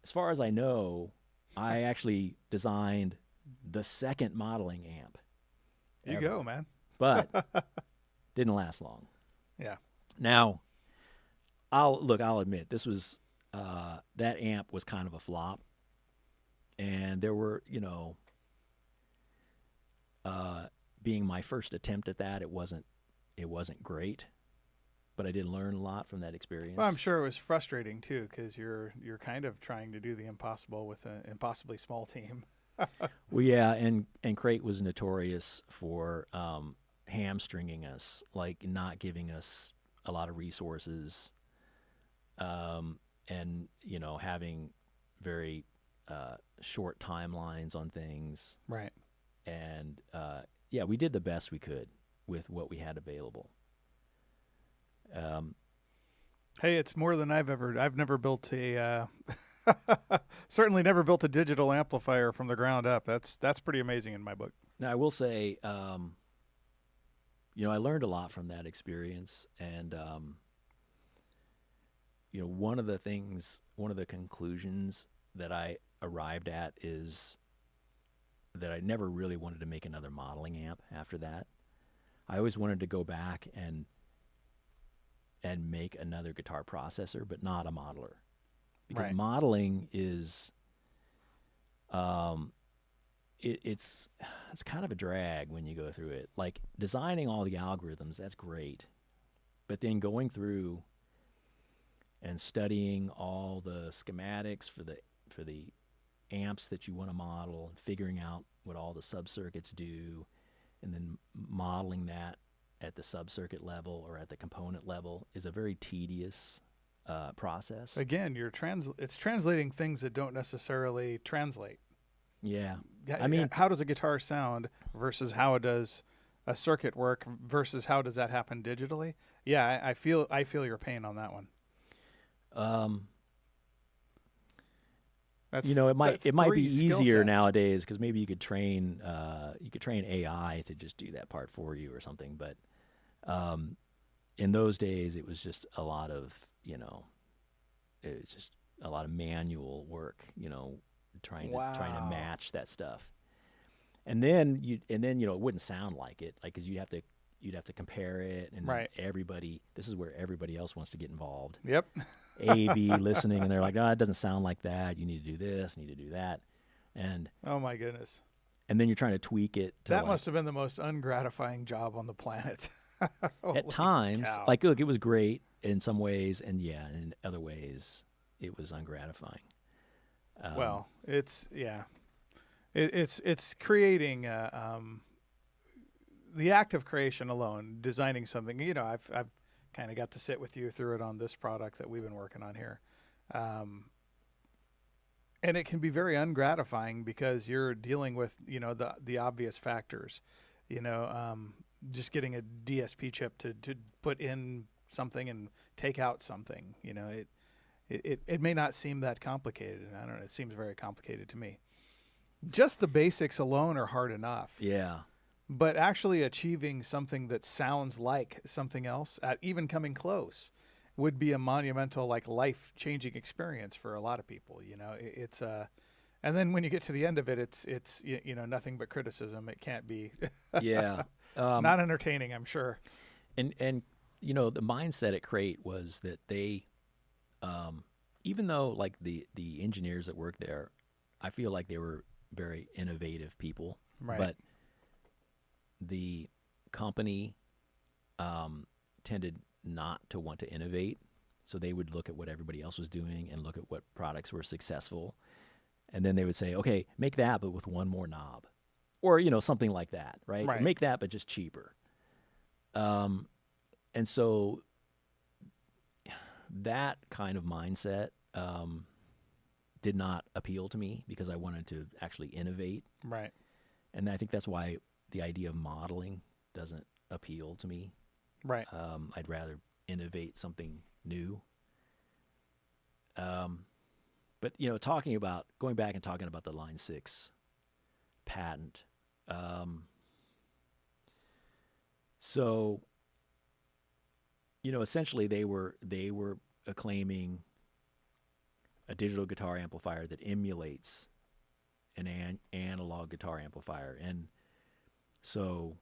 as far as I know, I actually designed the second modeling amp. You ever. go, man. But didn't last long. Yeah. Now, I'll admit, this was that amp was kind of a flop, and there were, being my first attempt at that, it wasn't great, but I did learn a lot from that experience. Well, I'm sure it was frustrating too, because you're kind of trying to do the impossible with an impossibly small team. Well, yeah, and Crate was notorious for hamstringing us, like not giving us a lot of resources, and having very short timelines on things. Right. And yeah, we did the best we could with what we had available. Hey, it's more than I've never built a certainly never built a digital amplifier from the ground up. That's pretty amazing in my book. Now, I will say, I learned a lot from that experience, and one of the conclusions that I arrived at is that I never really wanted to make another modeling amp after that. I always wanted to go back and make another guitar processor, but not a modeler, because Right. modeling is it's kind of a drag when you go through it. Like designing all the algorithms, that's great, but then going through and studying all the schematics for the amps that you want to model, and figuring out what all the subcircuits do, and then modeling that at the subcircuit level or at the component level is a very tedious process. Again, it's translating things that don't necessarily translate. Yeah. Yeah, I mean, how does a guitar sound versus how does a circuit work versus how does that happen digitally? Yeah, I feel your pain on that one. That's, it might that's be three skill easier sets. nowadays because maybe you could train AI to just do that part for you or something. But in those days, it was just a lot of it was just a lot of manual work. Trying to Wow. match that stuff, and then it wouldn't sound like it, like because you'd have to compare it, and Right. this is where everybody else wants to get involved. Yep. A/B listening, and they're like, "No, it doesn't sound like that. You need to do this, need to do that," and Oh my goodness. then you're trying to tweak it to That must have been the most ungratifying job on the planet. Holy at times, cow. like, look, it was great in some ways, and in other ways, it was ungratifying. Well, it's creating the act of creation alone, designing something. I've kind of got to sit with you through it on this product that we've been working on here, and it can be very ungratifying because you're dealing with the obvious factors, just getting a DSP chip to put in something and take out something. It may not seem that complicated. I don't know. It seems very complicated to me. Just the basics alone are hard enough. Yeah, But actually achieving something that sounds like something else, at even coming close, would be a monumental, like life-changing experience for a lot of people. It's and then when you get to the end of it, it's nothing but criticism. It can't be yeah. not entertaining, I'm sure. And the mindset at Crate was that they, even though like the engineers that work there, I feel like they were very innovative people, Right. but the company tended not to want to innovate, so they would look at what everybody else was doing and look at what products were successful, and then they would say, okay, make that but with one more knob, or something like that, right? Right. Or make that but just cheaper. And so that kind of mindset did not appeal to me because I wanted to actually innovate. Right. And I think that's why the idea of modeling doesn't appeal to me. Right. I'd rather innovate something new. But going back and talking about the Line 6 patent. So, essentially they were claiming a digital guitar amplifier that emulates an analog guitar amplifier. And so,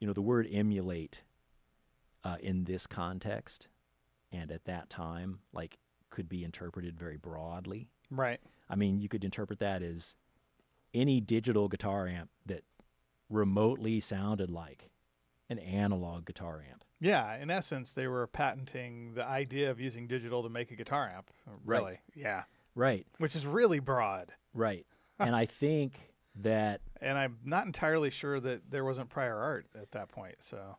the word emulate in this context and at that time, like, could be interpreted very broadly. Right. I mean, you could interpret that as any digital guitar amp that remotely sounded like an analog guitar amp. Yeah, in essence, they were patenting the idea of using digital to make a guitar amp. Really, Right. yeah, Right, which is really broad. right. And I think that, And I'm not entirely sure that there wasn't prior art at that point. So,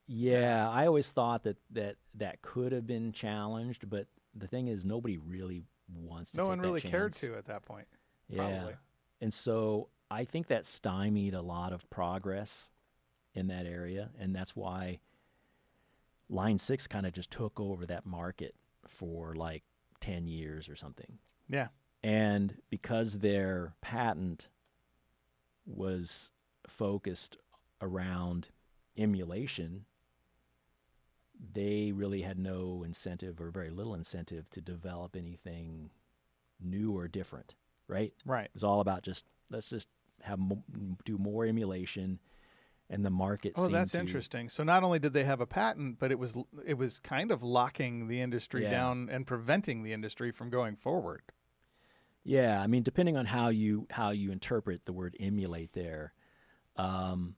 yeah, I always thought that could have been challenged, but the thing is, nobody really wants to no take one that really cared chance. to at that point. Yeah. Probably. And so I think that stymied a lot of progress in that area, and that's why Line 6 kind of just took over that market for like 10 years or something. Yeah. And because their patent was focused around emulation, they really had no incentive or very little incentive to develop anything new or different, right? Right. It was all about let's just do more emulation, and the market. Oh, seemed that's to, interesting. So not only did they have a patent, but it was kind of locking the industry Yeah. down and preventing the industry from going forward. Yeah, I mean, depending on how you interpret the word emulate there, and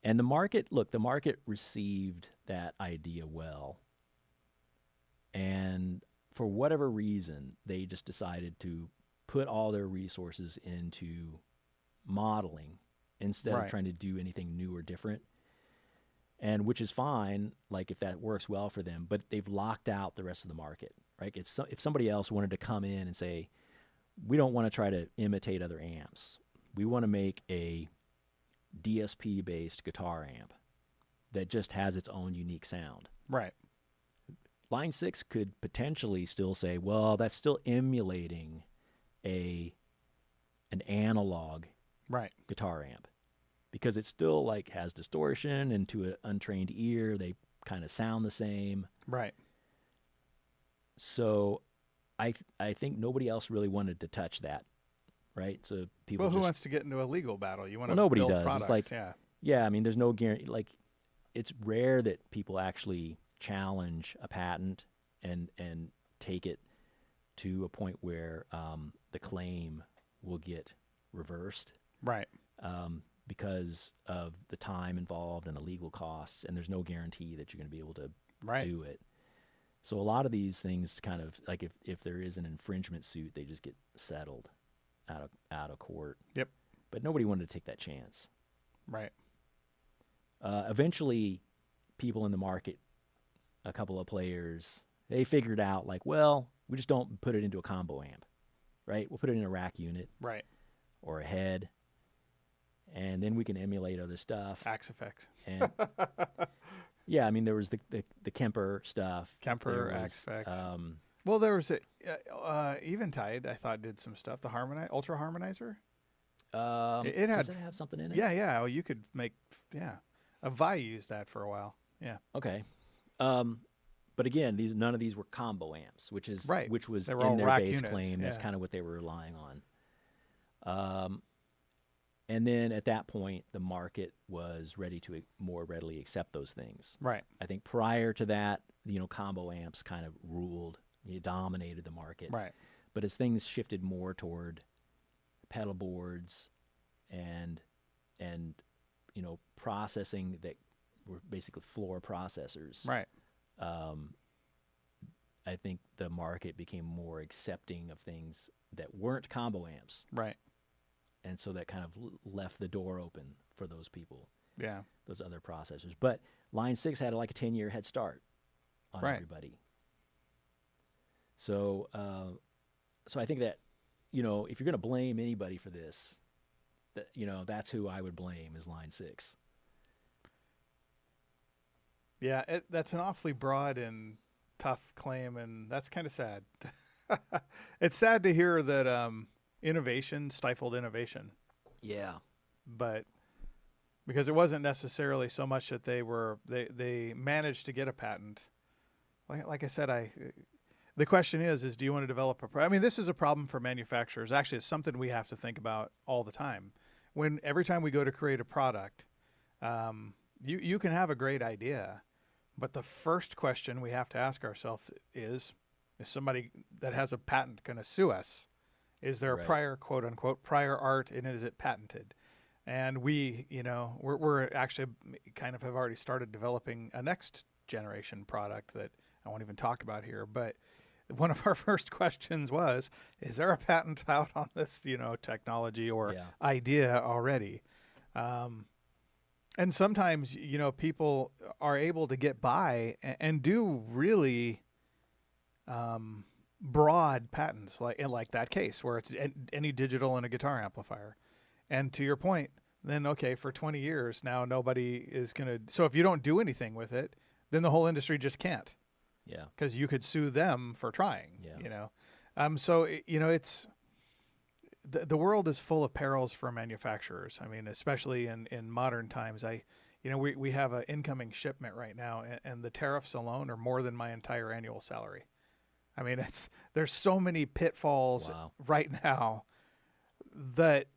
the market received that idea well, and for whatever reason, they just decided to put all their resources into modeling instead Right. of trying to do anything new or different. And which is fine, like if that works well for them, but they've locked out the rest of the market, right? If somebody else wanted to come in and say, we don't want to try to imitate other amps, we want to make a DSP-based guitar amp that just has its own unique sound. Right. Line 6 could potentially still say, well, that's still emulating an analog Right. guitar amp, because it still like has distortion, and to an untrained ear they kind of sound the same. Right. So I think nobody else really wanted to touch that, right? So people Well, who just, wants to get into a legal battle? You want Well, to nobody build does. It's products. like- yeah. yeah, I mean, there's no guarantee. Like, it's rare that people actually challenge a patent and take it to a point where the claim will get reversed, Right. because of the time involved and the legal costs, and there's no guarantee that you're going to be able to Right. do it. So a lot of these things kind of like if there is an infringement suit, they just get settled out of court. Yep. But nobody wanted to take that chance. Right. Eventually, people in the market, a couple of players, they figured out like, well, we just don't put it into a combo amp, right? We'll put it in a rack unit Right. or a head, and then we can emulate other stuff. Axe effects. And yeah, I mean, there was the Kemper stuff. Kemper, There was, Axe effects. Well, there was Eventide. I thought did some stuff. The Ultra Harmonizer. It had does it have something in it? Yeah, yeah. Oh, you could make. Yeah, Vi used that for a while. Yeah. Okay. But again, none of these were combo amps, which is Right. which was They were all in their rack base units, claim. That's yeah. kind of what they were relying on. And then at that point, the market was ready to more readily accept those things. Right. I think prior to that, combo amps kind of ruled, dominated the market. Right. But as things shifted more toward pedal boards and processing that were basically floor processors, Right. I think the market became more accepting of things that weren't combo amps. Right. And so that kind of left the door open for those people, Yeah. those other processors. But Line 6 had like a 10-year head start on Right. everybody. So so I think that, if you're going to blame anybody for this, that's who I would blame, is Line 6. Yeah. That's an awfully broad and tough claim, and that's kind of sad. It's sad to hear that innovation stifled innovation, Yeah. but because it wasn't necessarily so much that they managed to get a patent. Like I said, the question is do you want to develop I mean, this is a problem for manufacturers. Actually, it's something we have to think about all the time. Every time we go to create a product, you can have a great idea, but the first question we have to ask ourselves is somebody that has a patent going to sue us? Is there a Right. prior, quote unquote, prior art, and is it patented? And we're actually kind of have already started developing a next generation product that I won't even talk about here. But one of our first questions was, is there a patent out on this, technology or Yeah. idea already? And sometimes, people are able to get by and do really broad patents, like that case where it's any digital in a guitar amplifier. And to your point, then, okay, for 20 years now, nobody is going to. So if you don't do anything with it, then the whole industry just can't. Yeah. because you could sue them for trying. Yeah. You know, so it's the world is full of perils for manufacturers. I mean, especially in modern times. We have an incoming shipment right now, and the tariffs alone are more than my entire annual salary. I mean, there's so many pitfalls Wow. right now that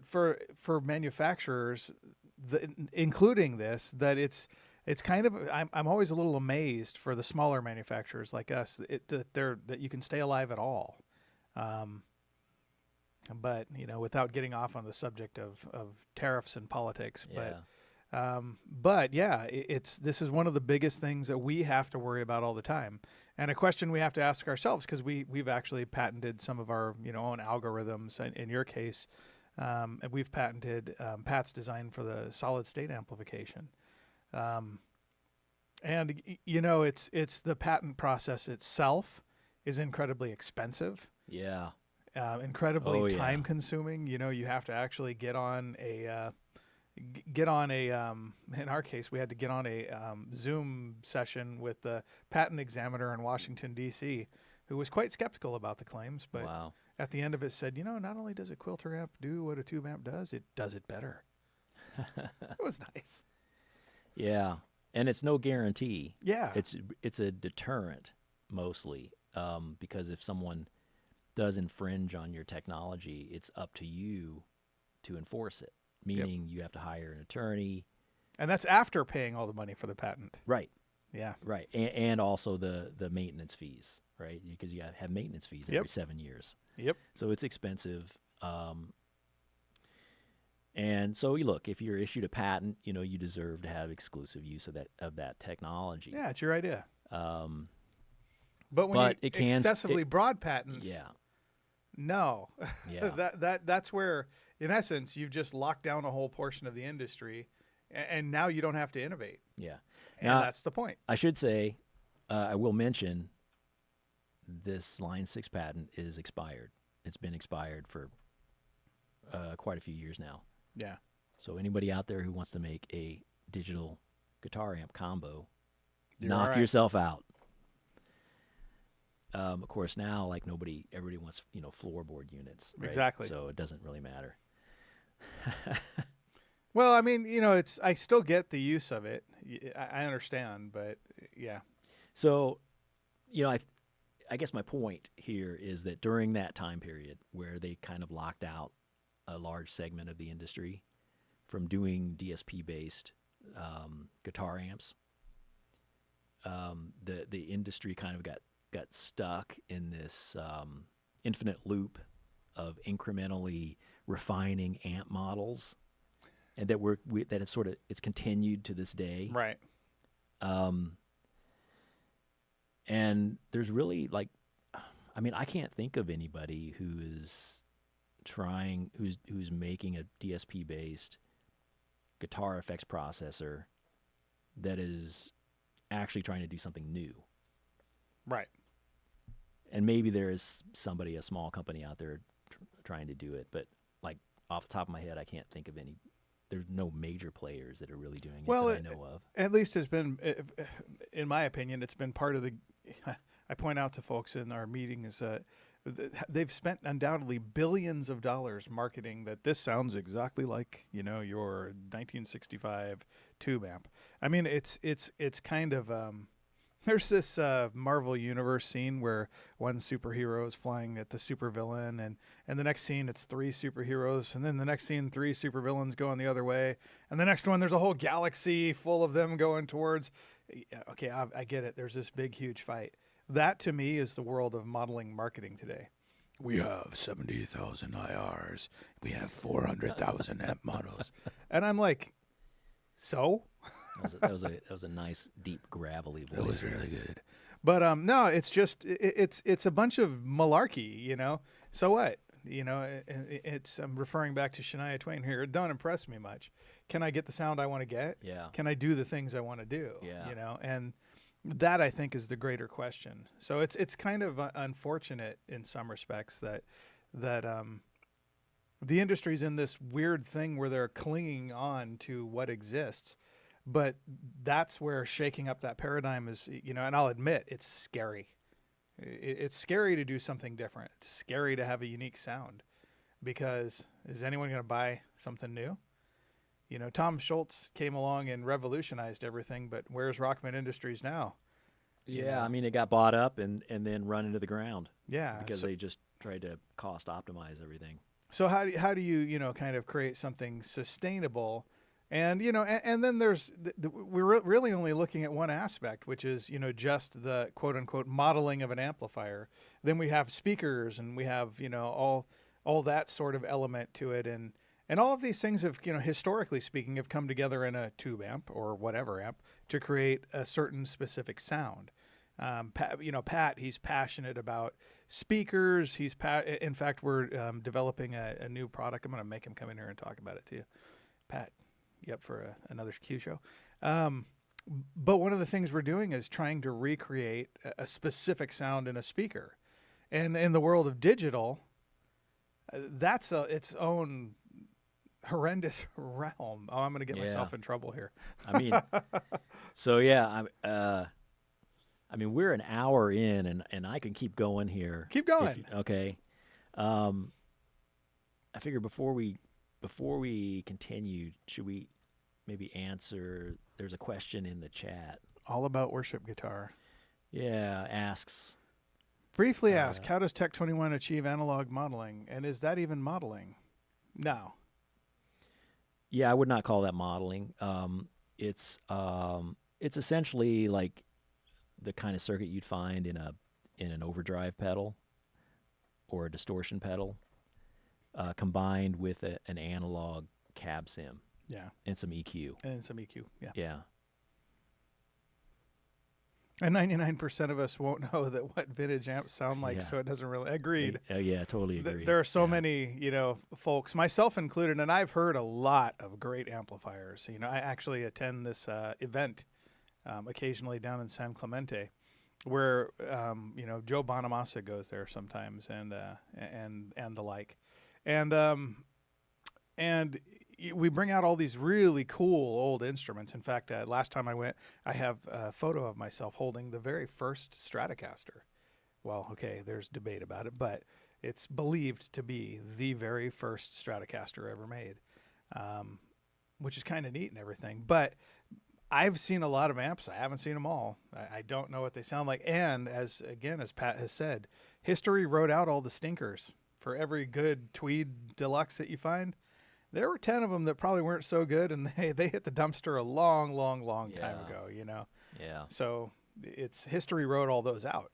for manufacturers, including this, that it's kind of I'm always a little amazed for the smaller manufacturers like us that you can stay alive at all. But without getting off on the subject of tariffs and politics, Yeah. but yeah, this is one of the biggest things that we have to worry about all the time, and a question we have to ask ourselves, because we've actually patented some of our own algorithms. In your case, and we've patented Pat's design for the solid state amplification, and it's the patent process itself is incredibly expensive. Yeah. Incredibly Oh, yeah. time consuming. You have to actually get on a in our case, we had to get on a Zoom session with the patent examiner in Washington, D.C., who was quite skeptical about the claims, but Wow. at the end of it said, not only does a Quilter amp do what a tube amp does, it does it better. It was nice. Yeah. And it's no guarantee. Yeah. It's a deterrent mostly, because if someone does infringe on your technology, it's up to you to enforce it, meaning you have to hire an attorney. And that's after paying all the money for the patent. Right. Yeah. Right. And also the maintenance fees, right? Because you have maintenance fees every Yep. 7 years. Yep. So it's expensive. And so look, if you're issued a patent, you deserve to have exclusive use of that technology. Yeah, it's your idea. Um, But when But you it can- excessively broad patents, yeah. no. Yeah. That's where, in essence, you've just locked down a whole portion of the industry, and now you don't have to innovate. Yeah. And Now, that's the point. I should say, I will mention this Line 6 patent is expired. It's been expired for quite a few years now. Yeah. So anybody out there who wants to make a digital guitar amp combo, You're knock all right. yourself out. Of course, now everybody wants floorboard units. Right? Exactly. So it doesn't really matter. Well, I mean, I still get the use of it. I understand, but yeah. So, I guess my point here is that during that time period where they kind of locked out a large segment of the industry from doing DSP-based guitar amps, the industry kind of got stuck in this infinite loop of incrementally refining amp models, and that that it's continued to this day. Right. And there's really I can't think of anybody who is who's making a DSP based guitar effects processor that is actually trying to do something new. Right. And maybe there is a small company out there trying to do it, but off the top of my head, I can't think of any. There's no major players that are really doing it that I know of. At least it's been, in my opinion, it's been part of the. I point out to folks in our meetings, they've spent undoubtedly billions of dollars marketing that this sounds exactly like your 1965 tube amp. I mean, it's kind of. There's this Marvel Universe scene where one superhero is flying at the supervillain, and the next scene it's three superheroes, and then the next scene 3 supervillains going the other way, and the next one there's a whole galaxy full of them going towards. Okay, I get it. There's this big, huge fight. That to me is the world of modeling marketing today. We have 70,000 IRs. We have 400,000 amp models, and I'm like, so. That was a nice, deep, gravelly voice. That was really good. But no, it's just it's a bunch of malarkey, So what? I'm referring back to Shania Twain here. It don't impress me much. Can I get the sound I want to get? Yeah. Can I do the things I want to do? Yeah. And that I think is the greater question. So it's kind of unfortunate in some respects that the industry's in this weird thing where they're clinging on to what exists. But that's where shaking up that paradigm is, and I'll admit it's scary. It's scary to do something different. It's scary to have a unique sound, because is anyone going to buy something new? Tom Scholz came along and revolutionized everything, but where's Rockman Industries now? Yeah, I mean, it got bought up and then run into the ground. Yeah, because they just tried to cost optimize everything. So how do you kind of create something sustainable? And and then there's we're really only looking at one aspect, which is just the quote unquote modeling of an amplifier. Then we have speakers, and we have all that sort of element to it, and all of these things have historically speaking have come together in a tube amp or whatever amp to create a certain specific sound. Pat, he's passionate about speakers. In fact, we're developing a new product. I'm going to make him come in here and talk about it too. Pat, you up for another Q show? But one of the things we're doing is trying to recreate a specific sound in a speaker. And in the world of digital, that's its own horrendous realm. Oh, I'm going to get myself in trouble here. I mean, so yeah, I mean, we're an hour in, and I can keep going here. Keep going. Okay. I figure before we continue, should we maybe answer? There's a question in the chat. All about worship guitar. Yeah, asks. Briefly ask, how does Tech 21 achieve analog modeling, and is that even modeling? No. Yeah, I would not call that modeling. It's essentially like the kind of circuit you'd find in an overdrive pedal or a distortion pedal, combined with an analog cab sim. Yeah. And some EQ. Yeah. Yeah. And 99% of us won't know what vintage amps sound like, Yeah. so it doesn't really. Agreed. Yeah, totally agree. There are so many, folks, myself included, and I've heard a lot of great amplifiers. I actually attend this event occasionally down in San Clemente, where Joe Bonamassa goes there sometimes, and the like, and we bring out all these really cool old instruments. In fact, last time I went, I have a photo of myself holding the very first Stratocaster. Well, okay, there's debate about it, but it's believed to be the very first Stratocaster ever made, which is kind of neat and everything. But I've seen a lot of amps. I haven't seen them all. I don't know what they sound like. And as Pat has said, history wrote out all the stinkers. For every good Tweed Deluxe that you find, there were 10 of them that probably weren't so good, and they hit the dumpster a long, long, long time ago, Yeah. So it's history wrote all those out.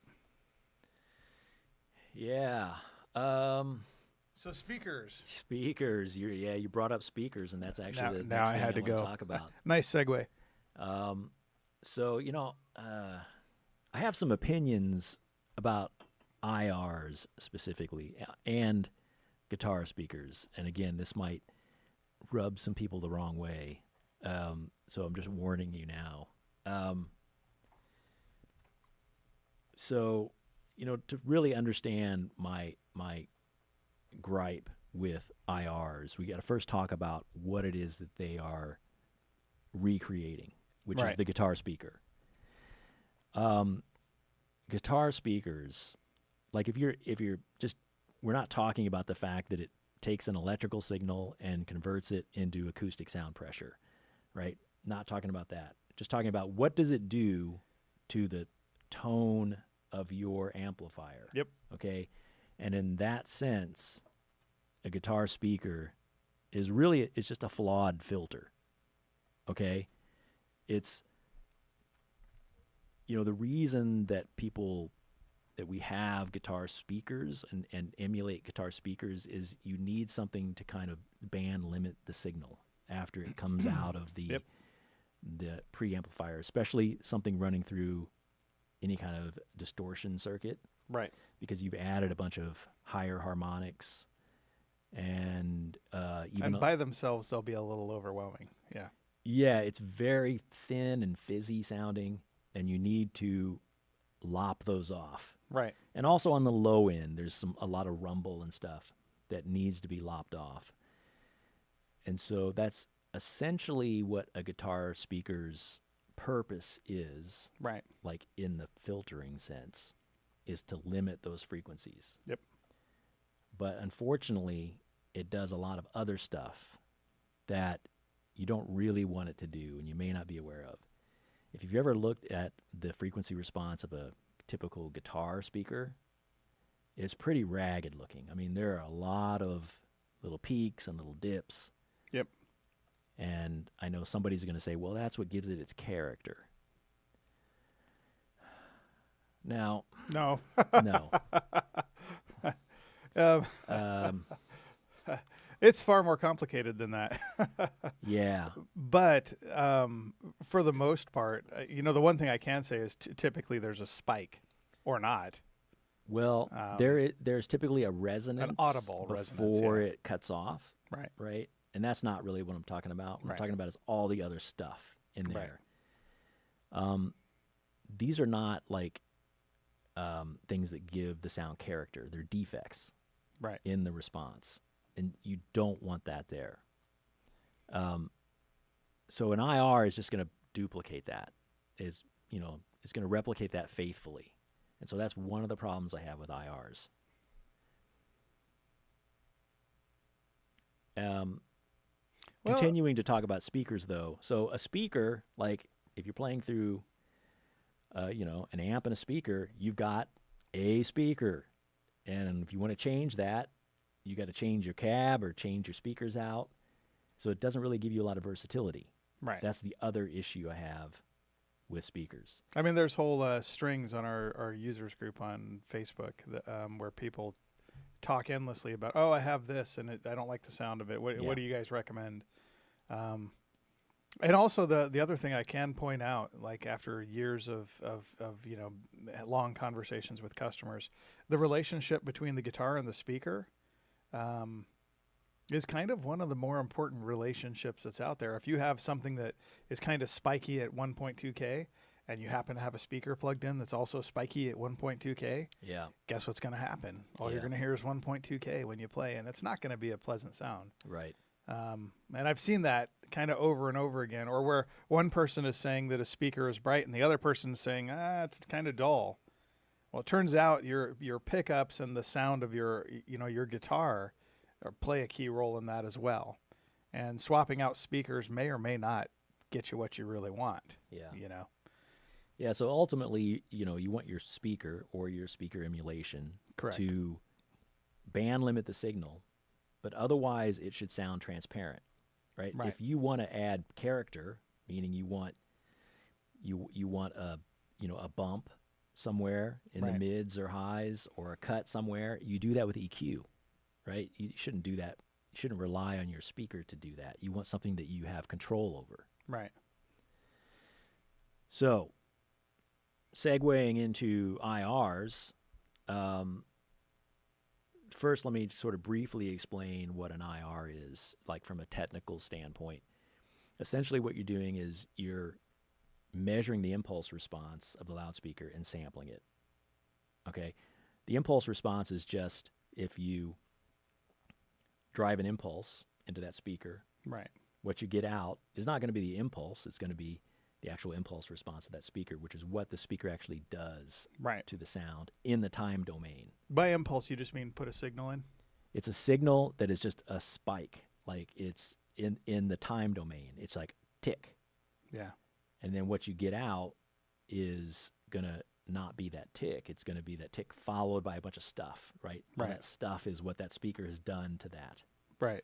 Yeah. So speakers. Speakers. You brought up speakers, and that's actually the now next I thing had to want go. talk about. Nice segue. So I have some opinions about IRs specifically and guitar speakers, and again, this might rub some people the wrong way, so I'm just warning you now. So to really understand my gripe with IRs, we got to first talk about what it is that they are recreating, which is the guitar speaker. Guitar speakers, like if you're just, we're not talking about the fact that it takes an electrical signal and converts it into acoustic sound pressure, right? Not talking about that. Just talking about what does it do to the tone of your amplifier. Yep. Okay. And in that sense, a guitar speaker is really, it's just a flawed filter. Okay. It's, the reason that we have guitar speakers and emulate guitar speakers is you need something to kind of band limit the signal after it comes out of the preamplifier, especially something running through any kind of distortion circuit. Right. Because you've added a bunch of higher harmonics and by themselves they'll be a little overwhelming. Yeah. Yeah, it's very thin and fizzy sounding, and you need to lop those off. Right. And also on the low end, there's a lot of rumble and stuff that needs to be lopped off. And so that's essentially what a guitar speaker's purpose is, Right. like in the filtering sense, is to limit those frequencies. Yep. But unfortunately, it does a lot of other stuff that you don't really want it to do and you may not be aware of. If you've ever looked at the frequency response of a typical guitar speaker, it's pretty ragged looking. I mean, there are a lot of little peaks and little dips. Yep. And I know somebody's going to say, well, that's what gives it its character. Now, No. no. It's far more complicated than that. Yeah. But for the most part, the one thing I can say is typically there's a spike or not. Well, there's typically a resonance, audible before resonance, yeah. it cuts off, Right. right? And that's not really what I'm talking about. What Right. I'm talking about is all the other stuff in Right. there. These are not like things that give the sound character. They're defects Right. in the response, and you don't want that there. So an IR is just going to duplicate that. It's going to replicate that faithfully. And so that's one of the problems I have with IRs. Continuing to talk about speakers, though. So a speaker, like if you're playing through, an amp and a speaker, you've got a speaker. And if you want to change that, you got to change your cab or change your speakers out. So it doesn't really give you a lot of versatility. Right. That's the other issue I have with speakers. I mean, there's whole strings on our users group on Facebook that, where people talk endlessly about, oh, I have this and I don't like the sound of it. What do you guys recommend? And also the other thing I can point out, like after years of long conversations with customers, the relationship between the guitar and the speaker is kind of one of the more important relationships that's out there. If you have something that is kind of spiky at 1.2K and you happen to have a speaker plugged in that's also spiky at 1.2K, Yeah. guess what's going to happen? All Yeah. you're going to hear is 1.2K when you play, and it's not going to be a pleasant sound. Right. And I've seen that kind of over and over again, or where one person is saying that a speaker is bright and the other person is saying, it's kind of dull. Well, it turns out your pickups and the sound of your guitar play a key role in that as well. And swapping out speakers may or may not get you what you really want. Yeah. Yeah. So ultimately, you want your speaker or your speaker emulation Correct. to band limit the signal, but otherwise it should sound transparent, right? Right. If you want to add character, meaning you want a bump somewhere in the Right. mids or highs or a cut somewhere, you do that with EQ, right? You shouldn't do that. You shouldn't rely on your speaker to do that. You want something that you have control over. Right. So, segueing into IRs, first let me sort of briefly explain what an IR is, like from a technical standpoint. Essentially what you're doing is you're measuring the impulse response of the loudspeaker and sampling it. Okay? The impulse response is just if you drive an impulse into that speaker, Right. what you get out is not going to be the impulse, it's going to be the actual impulse response of that speaker, which is what the speaker actually does Right. to the sound in the time domain. By impulse, you just mean put a signal in? It's a signal that is just a spike, like it's in the time domain. It's like tick. Yeah. And then what you get out is going to not be that tick. It's going to be that tick followed by a bunch of stuff, right? And Right. that stuff is what that speaker has done to that. Right.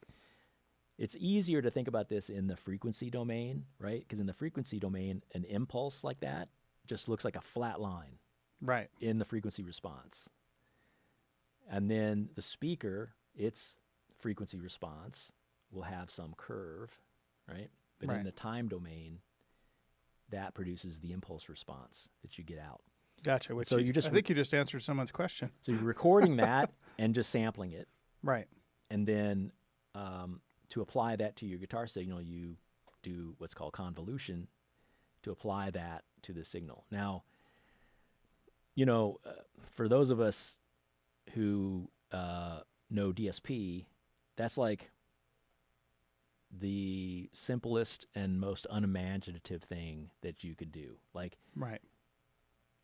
It's easier to think about this in the frequency domain, right? Because in the frequency domain, an impulse like that just looks like a flat line Right. in the frequency response. And then the speaker, its frequency response will have some curve, right? But in Right. the time domain, that produces the impulse response that you get out. Gotcha. Which So you just I think you just answered someone's question. So you're recording that and just sampling it. Right. And then to apply that to your guitar signal, you do what's called convolution to apply that to the signal. Now, for those of us who know DSP, that's like the simplest and most unimaginative thing that you could do. Like Right.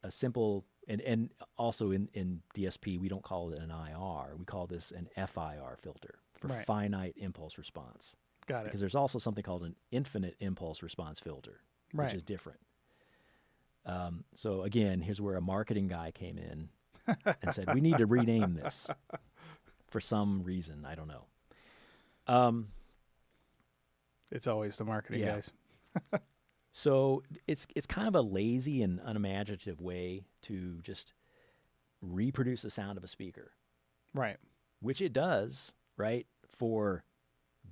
a simple, and also in DSP, we don't call it an IR. We call this an FIR filter for Right. finite impulse response. Got it. Because there's also something called an infinite impulse response filter, Right. which is different. So again, here's where a marketing guy came in and said, we need to rename this for some reason. I don't know. It's always the marketing Yeah. guys. So it's kind of a lazy and unimaginative way to just reproduce the sound of a speaker, Right. which it does, right, for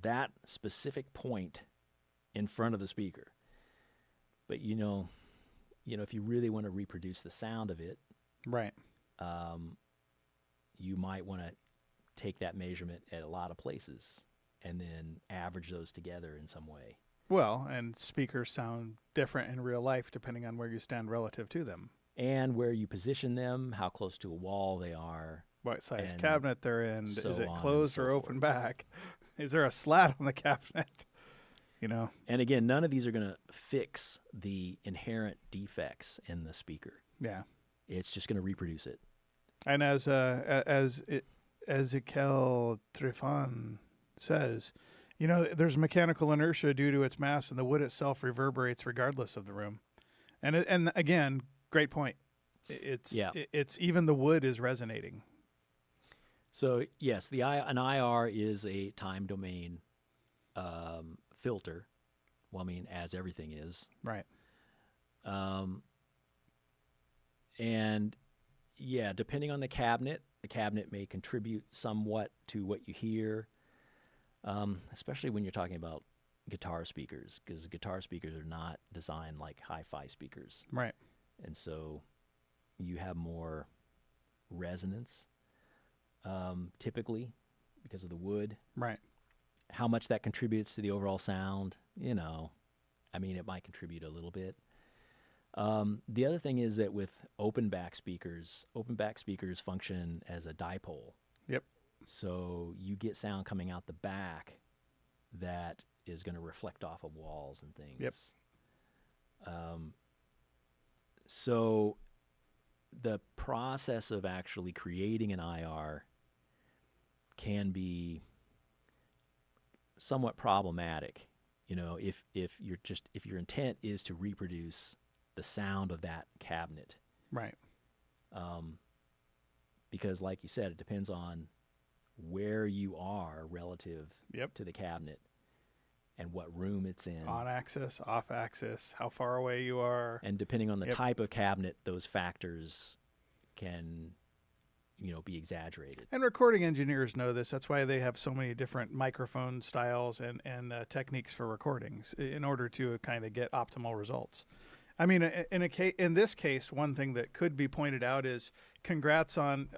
that specific point in front of the speaker. But you know, if you really want to reproduce the sound of it, Right. you might want to take that measurement at a lot of places and then average those together in some way. Well, and speakers sound different in real life depending on where you stand relative to them. And where you position them, how close to a wall they are. What size And cabinet they're in. so Is it on and closed so or open forth. back? Is there a slat on the cabinet? And again, none of these are going to fix the inherent defects in the speaker. Yeah. It's just going to reproduce it. And as Ezekiel Trifon says, there's mechanical inertia due to its mass, and the wood itself reverberates regardless of the room. And again, great point. It's even the wood is resonating. So yes, an IR is a time domain filter. Well, I mean, as everything is. Right. And yeah, depending on the cabinet may contribute somewhat to what you hear, especially when you're talking about guitar speakers, because guitar speakers are not designed like hi-fi speakers. Right. And so you have more resonance, typically, because of the wood. Right. How much that contributes to the overall sound, I mean, it might contribute a little bit. The other thing is that with open back speakers function as a dipole. Yep. So you get sound coming out the back that is going to reflect off of walls and things. Yep. So the process of actually creating an IR can be somewhat problematic, if your intent is to reproduce the sound of that cabinet. Right. Because like you said, it depends on where you are relative Yep. to the cabinet and what room it's in. On axis, off axis, how far away you are. And depending on the Yep. type of cabinet, those factors can, be exaggerated. And recording engineers know this. That's why they have so many different microphone styles and techniques for recordings in order to kind of get optimal results. I mean, in this case, one thing that could be pointed out is congrats on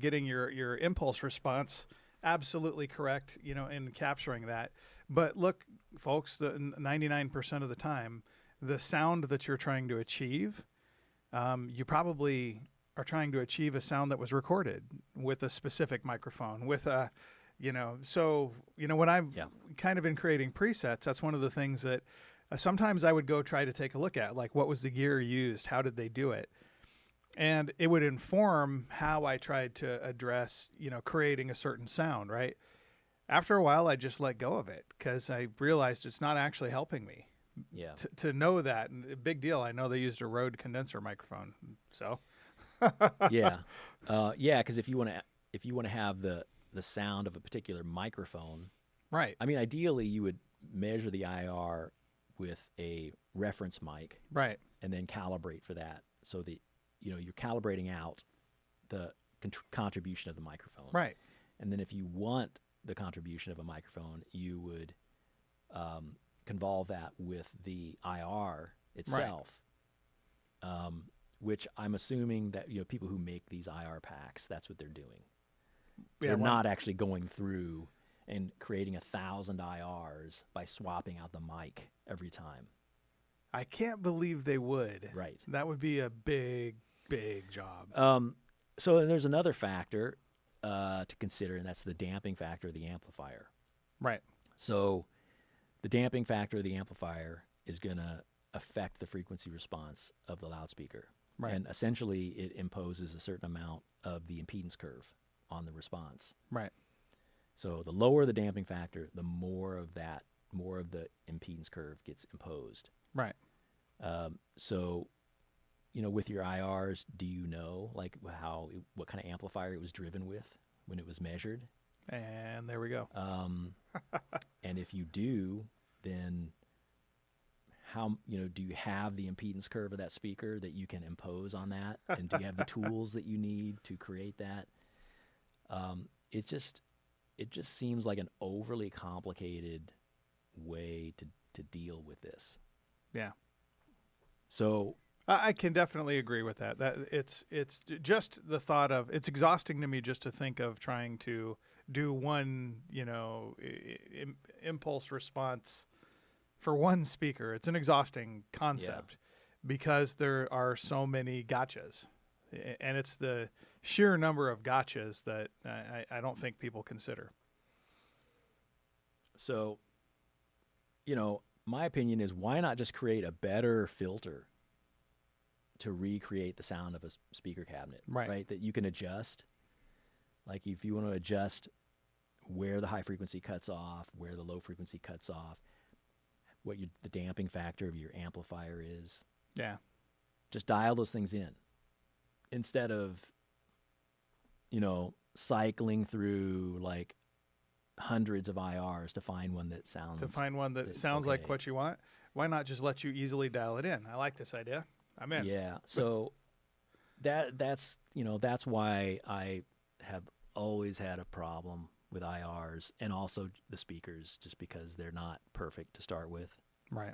getting your impulse response absolutely correct, in capturing that. But look, folks, the 99% of the time, the sound that you're trying to achieve, you probably are trying to achieve a sound that was recorded with a specific microphone, with a, when I'm kind of in creating presets, that's one of the things that sometimes I would go try to take a look at, like what was the gear used, how did they do it? And it would inform how I tried to address, creating a certain sound, right? After a while, I just let go of it because I realized it's not actually helping me. Yeah. To know that, and a big deal. I know they used a Rode condenser microphone, so. Yeah. Because if you want to have the sound of a particular microphone, Right. I mean, ideally you would measure the IR with a reference mic, Right. and then calibrate for that, so that you're calibrating out the contribution of the microphone. Right. And then if you want the contribution of a microphone, you would convolve that with the IR itself. Which I'm assuming that people who make these IR packs, that's what they're doing. Yeah, They're not actually going through and creating 1,000 IRs by swapping out the mic every time. I can't believe they would. Right. That would be a big, big job. So there's another factor to consider, and that's the damping factor of the amplifier. Right. So the damping factor of the amplifier is going to affect the frequency response of the loudspeaker. Right. And essentially, it imposes a certain amount of the impedance curve on the response. Right. So the lower the damping factor, the more of the impedance curve gets imposed. Right. So, with your IRs, do you know like what kind of amplifier it was driven with when it was measured? And there we go. And if you do, then how, do you have the impedance curve of that speaker that you can impose on that? And do you have the tools that you need to create that? It just seems like an overly complicated way to deal with this. Yeah. So I can definitely agree with that. That it's just the thought of, it's exhausting to me just to think of trying to do one, impulse response for one speaker. It's an exhausting concept because there are so many gotchas, and it's the sheer number of gotchas that I don't think people consider. So, my opinion is, why not just create a better filter to recreate the sound of a speaker cabinet, right? That you can adjust. Like if you want to adjust where the high frequency cuts off, where the low frequency cuts off, what the damping factor of your amplifier is. Yeah. Just dial those things in instead of, cycling through like hundreds of IRs to find one that sounds like what you want. Why not just let you easily dial it in? I like this idea. I'm in. Yeah. So that's why I have always had a problem with IRs and also the speakers, just because they're not perfect to start with. Right.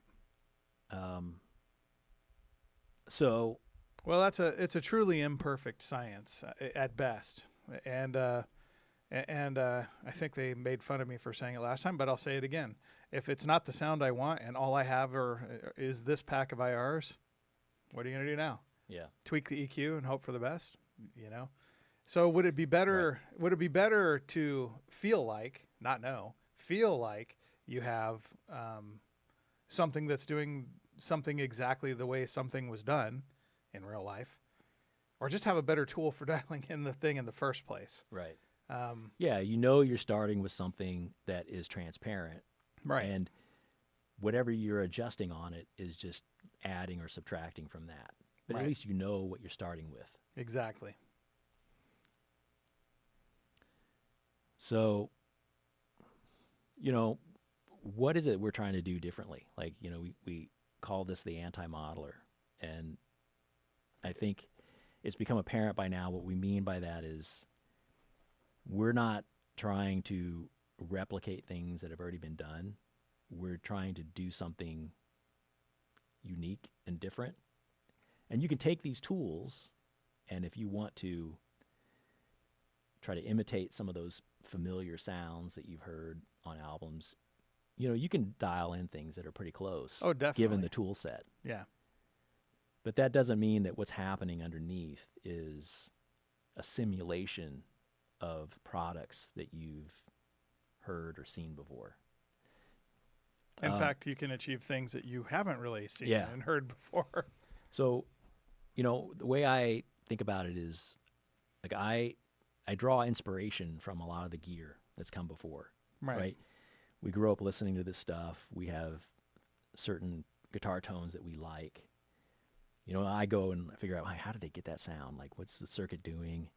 So, well, it's a truly imperfect science at best, and I think they made fun of me for saying it last time, but I'll say it again. If it's not the sound I want and all I have is this pack of IRs, what are you going to do now? Yeah. Tweak the EQ and hope for the best, So would it be better? Right. Would it be better to feel like you have something that's doing something exactly the way something was done in real life, or just have a better tool for dialing in the thing in the first place? Right. You're starting with something that is transparent, right? And whatever you're adjusting on it is just adding or subtracting from that. But right. At least you know what you're starting with. Exactly. So, what is it we're trying to do differently? Like, we call this the anti-modeler. And I think it's become apparent by now what we mean by that is we're not trying to replicate things that have already been done. We're trying to do something unique and different. And you can take these tools, and if you want to try to imitate some of those familiar sounds that you've heard on albums, you can dial in things that are pretty close. Oh, definitely. Given the tool set. Yeah. But that doesn't mean that what's happening underneath is a simulation of products that you've heard or seen before. In fact, you can achieve things that you haven't really seen and heard before. So, the way I think about it is, like, I draw inspiration from a lot of the gear that's come before, right? We grew up listening to this stuff. We have certain guitar tones that we like. I go and figure out, how did they get that sound? Like, what's the circuit doing?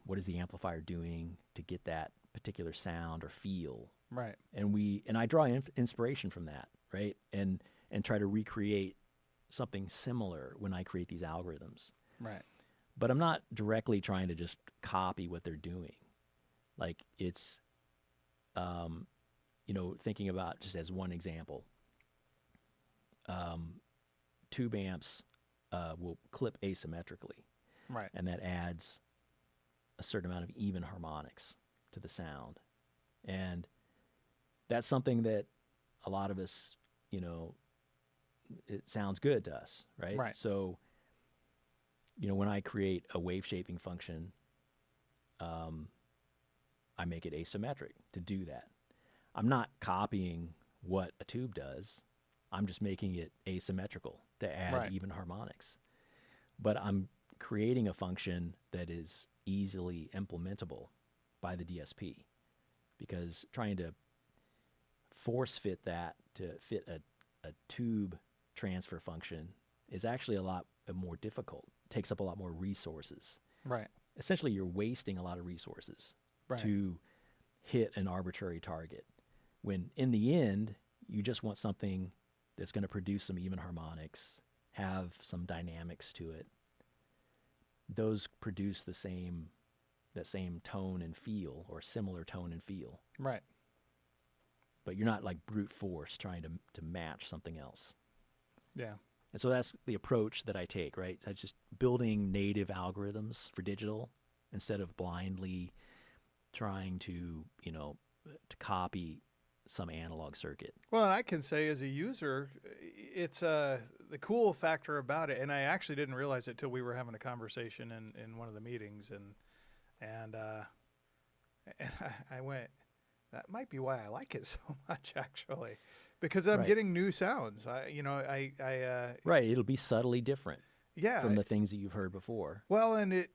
What is the amplifier doing to get that particular sound or feel? Right. And I draw inspiration from that, right? And try to recreate something similar when I create these algorithms. Right. But I'm not directly trying to just copy what they're doing. Like, it's, thinking about, just as one example, tube amps will clip asymmetrically. Right. And that adds a certain amount of even harmonics to the sound. And that's something that a lot of us, it sounds good to us, right? Right. So, when I create a wave shaping function, I make it asymmetric to do that. I'm not copying what a tube does. I'm just making it asymmetrical to add Right. even harmonics. But I'm creating a function that is easily implementable by the DSP, because trying to force fit that to fit a tube transfer function is actually a lot more difficult. Takes up a lot more resources. Right. Essentially, you're wasting a lot of resources Right. to hit an arbitrary target, when in the end, you just want something that's going to produce some even harmonics, have some dynamics to it. Those produce that same tone and feel, or similar tone and feel. Right. But you're not like brute force trying to match something else. Yeah. And so that's the approach that I take, right? I just building native algorithms for digital instead of blindly trying to copy some analog circuit. Well, and I can say as a user, it's the cool factor about it, and I actually didn't realize it till we were having a conversation in one of the meetings, and I went, that might be why I like it so much, actually, because I'm Right. getting new sounds. Right, it'll be subtly different Yeah. from the things that you've heard before. Well, and it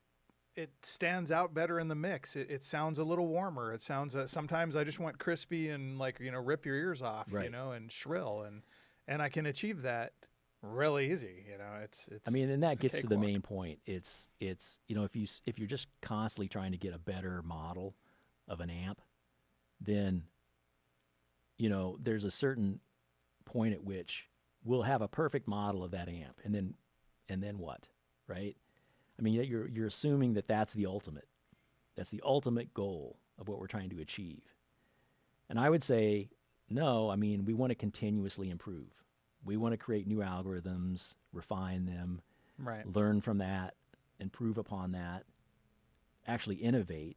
stands out better in the mix. It sounds a little warmer. It sounds sometimes I just want crispy and rip your ears off, Right. and shrill, and I can achieve that really easy. It's I mean, and that a gets to the cakewalk. main point. It's if you're just constantly trying to get a better model of an amp, then there's a certain point at which we'll have a perfect model of that amp, and then what, right? I mean, you're assuming that that's the ultimate. That's the ultimate goal of what we're trying to achieve. And I would say, no, I mean, we want to continuously improve. We want to create new algorithms, refine them, Right. learn from that, improve upon that, actually innovate,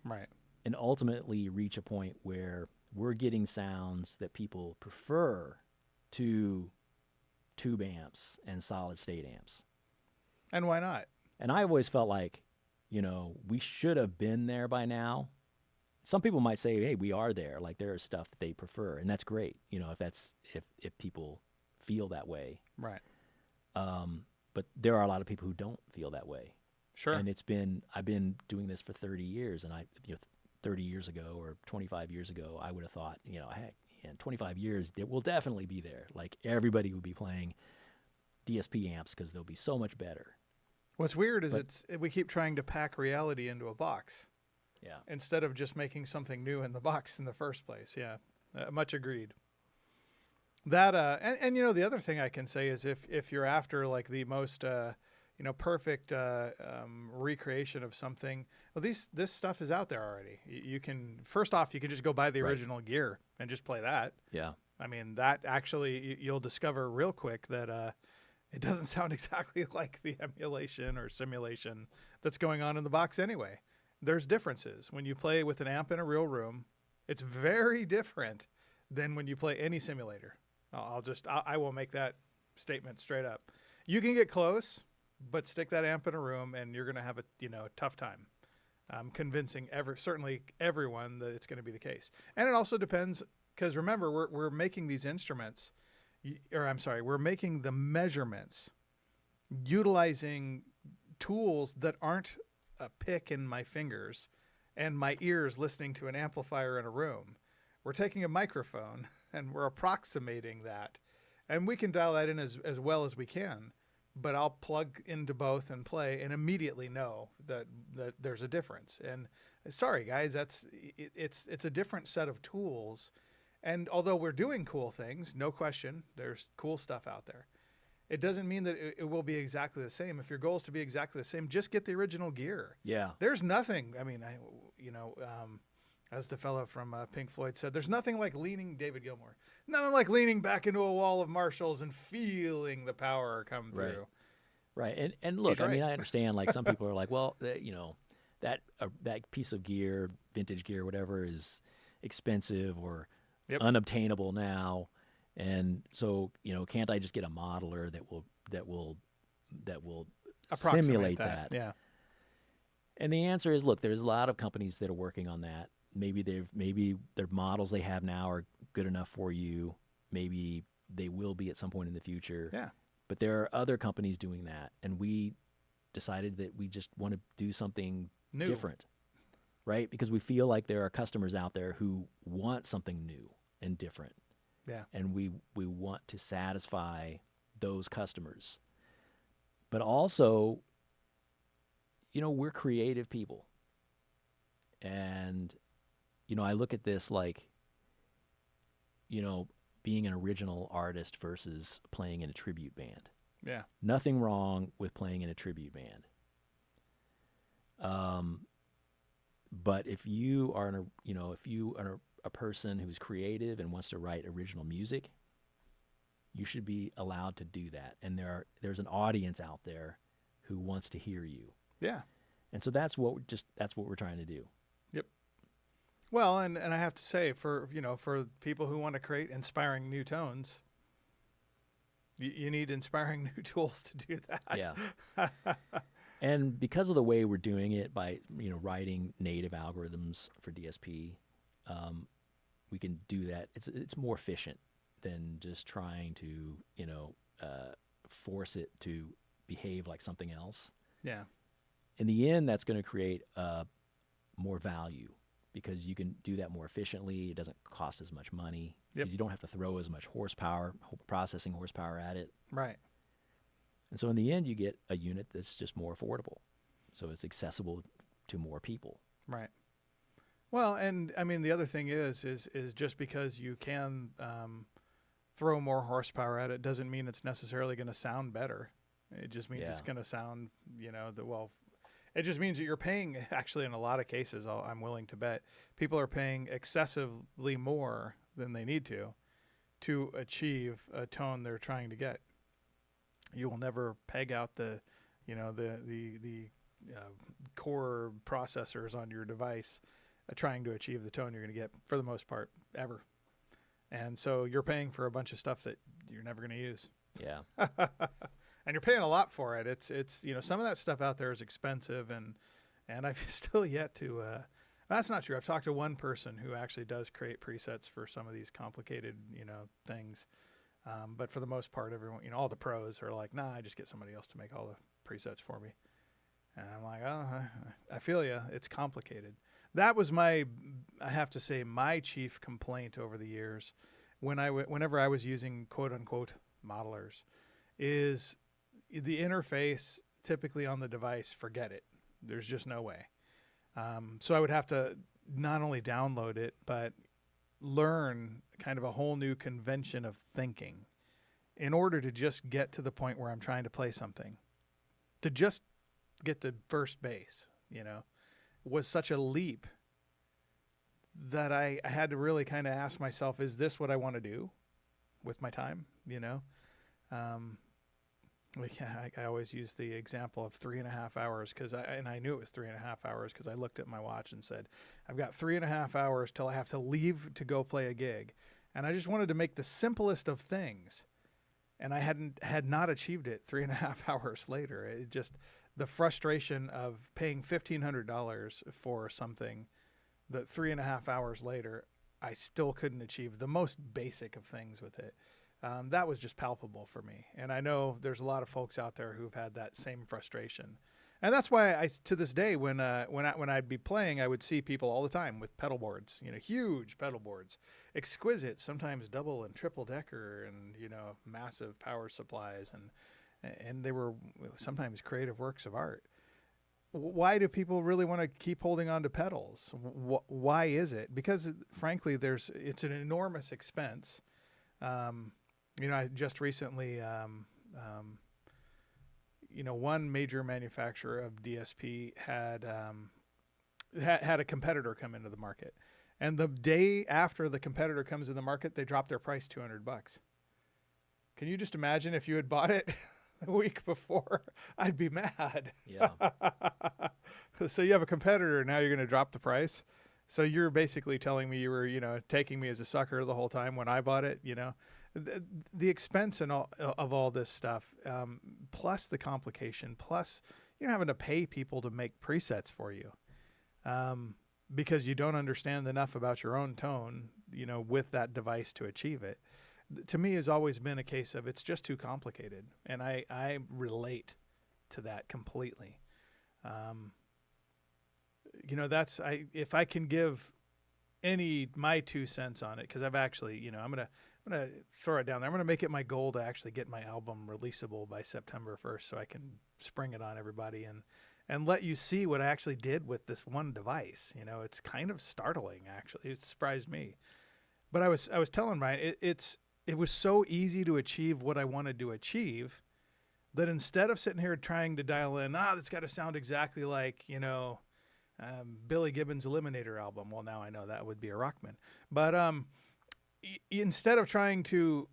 Right. and ultimately reach a point where we're getting sounds that people prefer to tube amps and solid state amps. And why not? And I always felt like, we should have been there by now. Some people might say, hey, we are there. Like, there is stuff that they prefer, and that's great, if people feel that way. Right. But there are a lot of people who don't feel that way. Sure. And I've been doing this for 30 years, and 30 years ago or 25 years ago, I would have thought, heck, in 25 years, it will definitely be there. Like, everybody will be playing DSP amps because they'll be so much better. What's weird is we keep trying to pack reality into a box Yeah. instead of just making something new in the box in the first place. Yeah. Much agreed. That and the other thing I can say is if you're after like the most perfect recreation of something, well, this stuff is out there already. You can just go buy the Right. original gear and just play that. Yeah. I mean, that actually you'll discover real quick that it doesn't sound exactly like the emulation or simulation that's going on in the box anyway. There's differences. When you play with an amp in a real room, it's very different than when you play any simulator. I will make that statement straight up. You can get close, but stick that amp in a room and you're going to have a tough time convincing certainly everyone that it's going to be the case. And it also depends, because remember, we're making these instruments, we're making the measurements utilizing tools that aren't a pick in my fingers and my ears listening to an amplifier in a room. We're taking a microphone and we're approximating that, and we can dial that in as well as we can, but I'll plug into both and play and immediately know that there's a difference. And sorry guys, it's a different set of tools. And although we're doing cool things, no question, there's cool stuff out there. It doesn't mean that it will be exactly the same. If your goal is to be exactly the same, just get the original gear. Yeah. There's nothing. I mean, as the fellow from Pink Floyd said, there's nothing like David Gilmour, nothing like leaning back into a wall of Marshalls and feeling the power come Right. through. Right. And look, He's I mean, right. I understand, like, some people are like, well, that piece of gear, vintage gear, whatever, is expensive or Yep. unobtainable now. And so, can't I just get a modeler that will Approximate simulate that? Yeah. And the answer is, look, there's a lot of companies that are working on that. Maybe their models they have now are good enough for you. Maybe they will be at some point in the future. Yeah. But there are other companies doing that, and we decided that we just want to do something New. different, right? Because we feel like there are customers out there who want something new and different. Yeah. And we want to satisfy those customers. But also, we're creative people. And, I look at this like, being an original artist versus playing in a tribute band. Yeah. Nothing wrong with playing in a tribute band. But if you are a person who's creative and wants to write original music, you should be allowed to do that. And there's an audience out there who wants to hear you. Yeah. And so that's what we're trying to do. Yep. Well, and I have to say, for people who want to create inspiring new tones, you need inspiring new tools to do that. Yeah. And because of the way we're doing it by writing native algorithms for DSP, we can do that. It's more efficient than just trying to force it to behave like something else. Yeah. In the end, that's going to create more value because you can do that more efficiently. It doesn't cost as much money because you don't have to throw as much processing horsepower at it. Right. And so in the end, you get a unit that's just more affordable. So it's accessible to more people. Right. Well, and I mean, the other thing is just because you can throw more horsepower at it doesn't mean it's necessarily going to sound better. It just means it's going to sound, it just means that you're paying, actually, in a lot of cases, I'm willing to bet, people are paying excessively more than they need to achieve a tone they're trying to get. You will never peg out the core processors on your device trying to achieve the tone you're going to get, for the most part, ever. And so you're paying for a bunch of stuff that you're never going to use. Yeah. And you're paying a lot for it. It's some of that stuff out there is expensive, and I've still yet to. That's not true. I've talked to one person who actually does create presets for some of these complicated things, but for the most part, everyone all the pros are like, nah, I just get somebody else to make all the presets for me. And I'm like, oh, I feel you. It's complicated. That was I have to say, my chief complaint over the years, whenever I was using quote unquote modelers, is the interface typically on the device. Forget it. There's just no way. So I would have to not only download it, but learn kind of a whole new convention of thinking in order to just get to the point where I'm trying to play something. To just get to first base, was such a leap that I had to really kind of ask myself, is this what I want to do with my time? I always use the example of 3.5 hours because I knew it was 3.5 hours because I looked at my watch and said, I've got 3.5 hours till I have to leave to go play a gig. And I just wanted to make the simplest of things. And I had not achieved it 3.5 hours later. It just, the frustration of paying $1,500 for something that 3.5 hours later, I still couldn't achieve the most basic of things with it. That was just palpable for me. And I know there's a lot of folks out there who've had that same frustration. And that's why to this day, when I'd be playing, I would see people all the time with pedal boards, huge pedal boards, exquisite, sometimes double and triple decker, and massive power supplies, and they were sometimes creative works of art. Why do people really want to keep holding on to pedals? Why is it? Because frankly, it's an enormous expense. I just recently, one major manufacturer of DSP had a competitor come into the market, and the day after the competitor comes in the market, they drop their price $200. Can you just imagine if you had bought it a week before? I'd be mad. Yeah. So you have a competitor, now you're going to drop the price. So you're basically telling me you were, taking me as a sucker the whole time when I bought it, The expense and of all this stuff, plus the complication, plus having to pay people to make presets for you, because you don't understand enough about your own tone with that device to achieve it. To me has always been a case of it's just too complicated. And I relate to that completely. If I can give my 2 cents on it, because I've actually, I'm gonna throw it down there. I'm gonna make it my goal to actually get my album releasable by September 1st, so I can spring it on everybody and let you see what I actually did with this one device. It's kind of startling, actually. It surprised me. But I was telling Ryan, it was so easy to achieve what I wanted to achieve that instead of sitting here trying to dial in, it's got to sound exactly like, Billy Gibbons' Eliminator album. Well, now I know that would be a Rockman. But instead of trying to,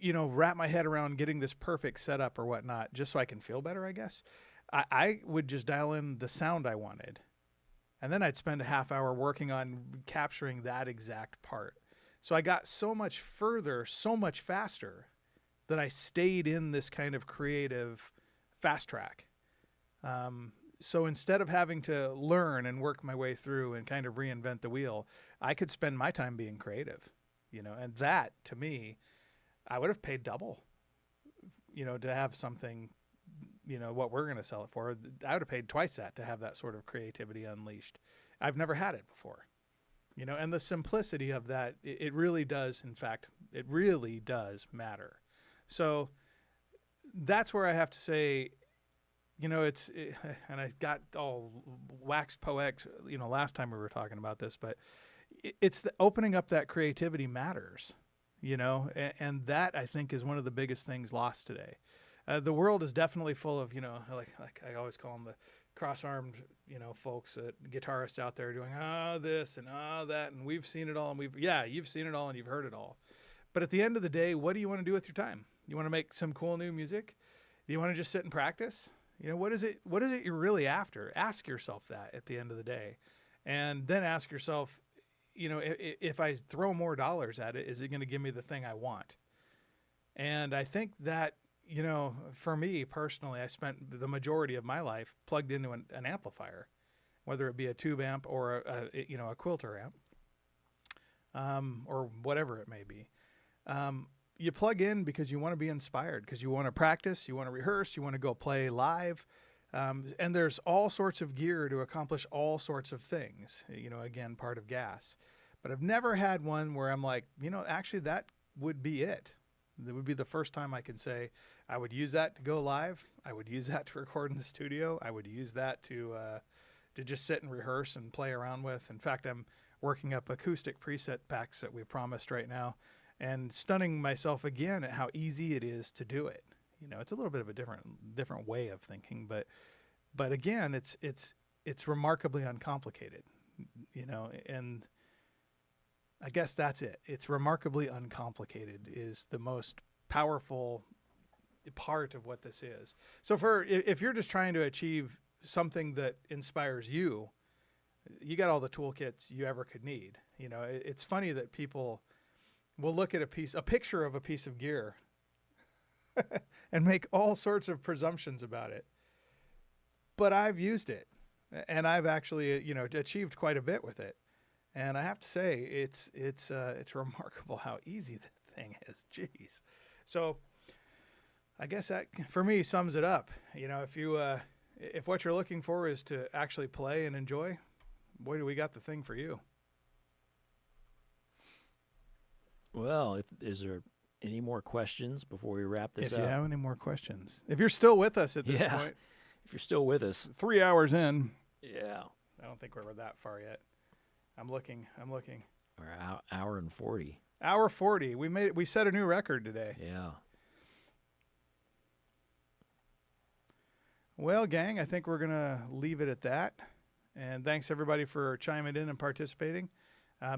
wrap my head around getting this perfect setup or whatnot, just so I can feel better, I guess, I would just dial in the sound I wanted. And then I'd spend a half hour working on capturing that exact part. So I got so much further, so much faster, that I stayed in this kind of creative fast track. So instead of having to learn and work my way through and kind of reinvent the wheel, I could spend my time being creative, and that, to me, I would have paid double, to have something, what we're going to sell it for. I would have paid twice that to have that sort of creativity unleashed. I've never had it before. And the simplicity of that, it really does, in fact, it really does matter. So that's where I have to say, and I got all waxed poetic, last time we were talking about this, but it's the opening up that creativity matters, and that, I think, is one of the biggest things lost today. The world is definitely full of, like I always call them the cross-armed, folks, guitarists out there doing this and that, and we've seen it all, and you've seen it all and you've heard it all. But at the end of the day, what do you want to do with your time? You want to make some cool new music? Do you want to just sit and practice? What is it you're really after? Ask yourself that at the end of the day. And then ask yourself, if I throw more dollars at it, is it going to give me the thing I want? And I think that, for me personally, I spent the majority of my life plugged into an amplifier, whether it be a tube amp or a Quilter amp, or whatever it may be. You plug in because you want to be inspired, because you want to practice, you want to rehearse, you want to go play live. And there's all sorts of gear to accomplish all sorts of things, again, part of gas. But I've never had one where I'm like, actually that would be it. That would be the first time I can say I would use that to go live. I would use that to record in the studio. I would use that to just sit and rehearse and play around with. In fact, I'm working up acoustic preset packs that we promised right now, and stunning myself again at how easy it is to do it. It's a little bit of a different way of thinking, but again, it's remarkably uncomplicated, and I guess that's it. It's remarkably uncomplicated is the most powerful part of what this is. So if you're just trying to achieve something that inspires you, you got all the toolkits you ever could need. It's funny that people will look at a picture of a piece of gear and make all sorts of presumptions about it. But I've used it, and I've actually, achieved quite a bit with it. And I have to say, it's remarkable how easy the thing is. Jeez. So I guess that, for me, sums it up. If what you're looking for is to actually play and enjoy, boy, do we got the thing for you. Well, is there any more questions before we wrap this up? If you have any more questions. If you're still with us at this point. If you're still with us. 3 hours in. Yeah. I don't think we're that far yet. I'm looking. We're hour and 40. Hour 40. We set a new record today. Yeah. Well, gang, I think we're going to leave it at that. And thanks, everybody, for chiming in and participating.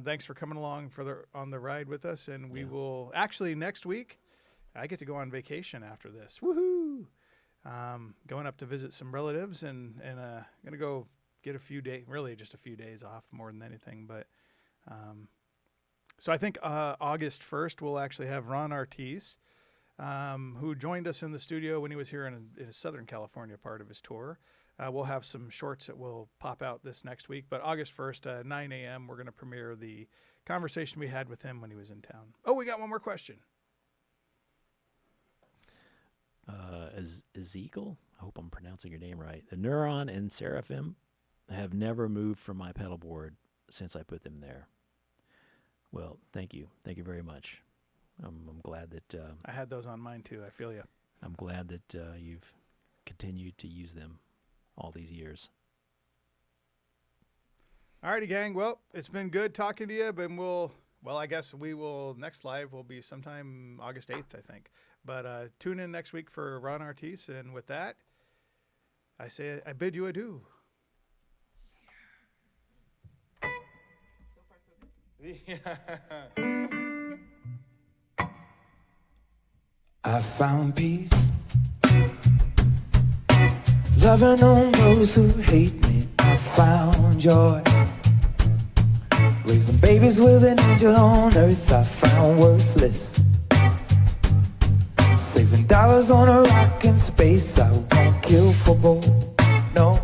Thanks for coming along on the ride with us. And we will actually next week, I get to go on vacation after this. Woohoo! Going up to visit some relatives and going to go get a few days, really just a few days off more than anything. But so I think August 1st, we'll actually have Ron Ortiz, who joined us in the studio when he was here in his Southern California part of his tour. We'll have some shorts that will pop out this next week. But August 1st, 9 a.m., we're going to premiere the conversation we had with him when he was in town. Oh, we got one more question. Ezekiel, I hope I'm pronouncing your name right. The Neuron and Seraphim have never moved from my pedal board since I put them there. Well, thank you. Thank you very much. I'm glad that... I had those on mine too. I feel you. I'm glad that you've continued to use them all these years. All righty, gang. Well, it's been good talking to you, but I guess we will, next live will be sometime August 8th, I think. But tune in next week for Ron Artis, and with that, I bid you adieu. So far, so good. I found peace, loving on those who hate me. I found joy, raising babies with an angel on earth. I found worthless, saving dollars on a rock in space. I won't kill for gold, no.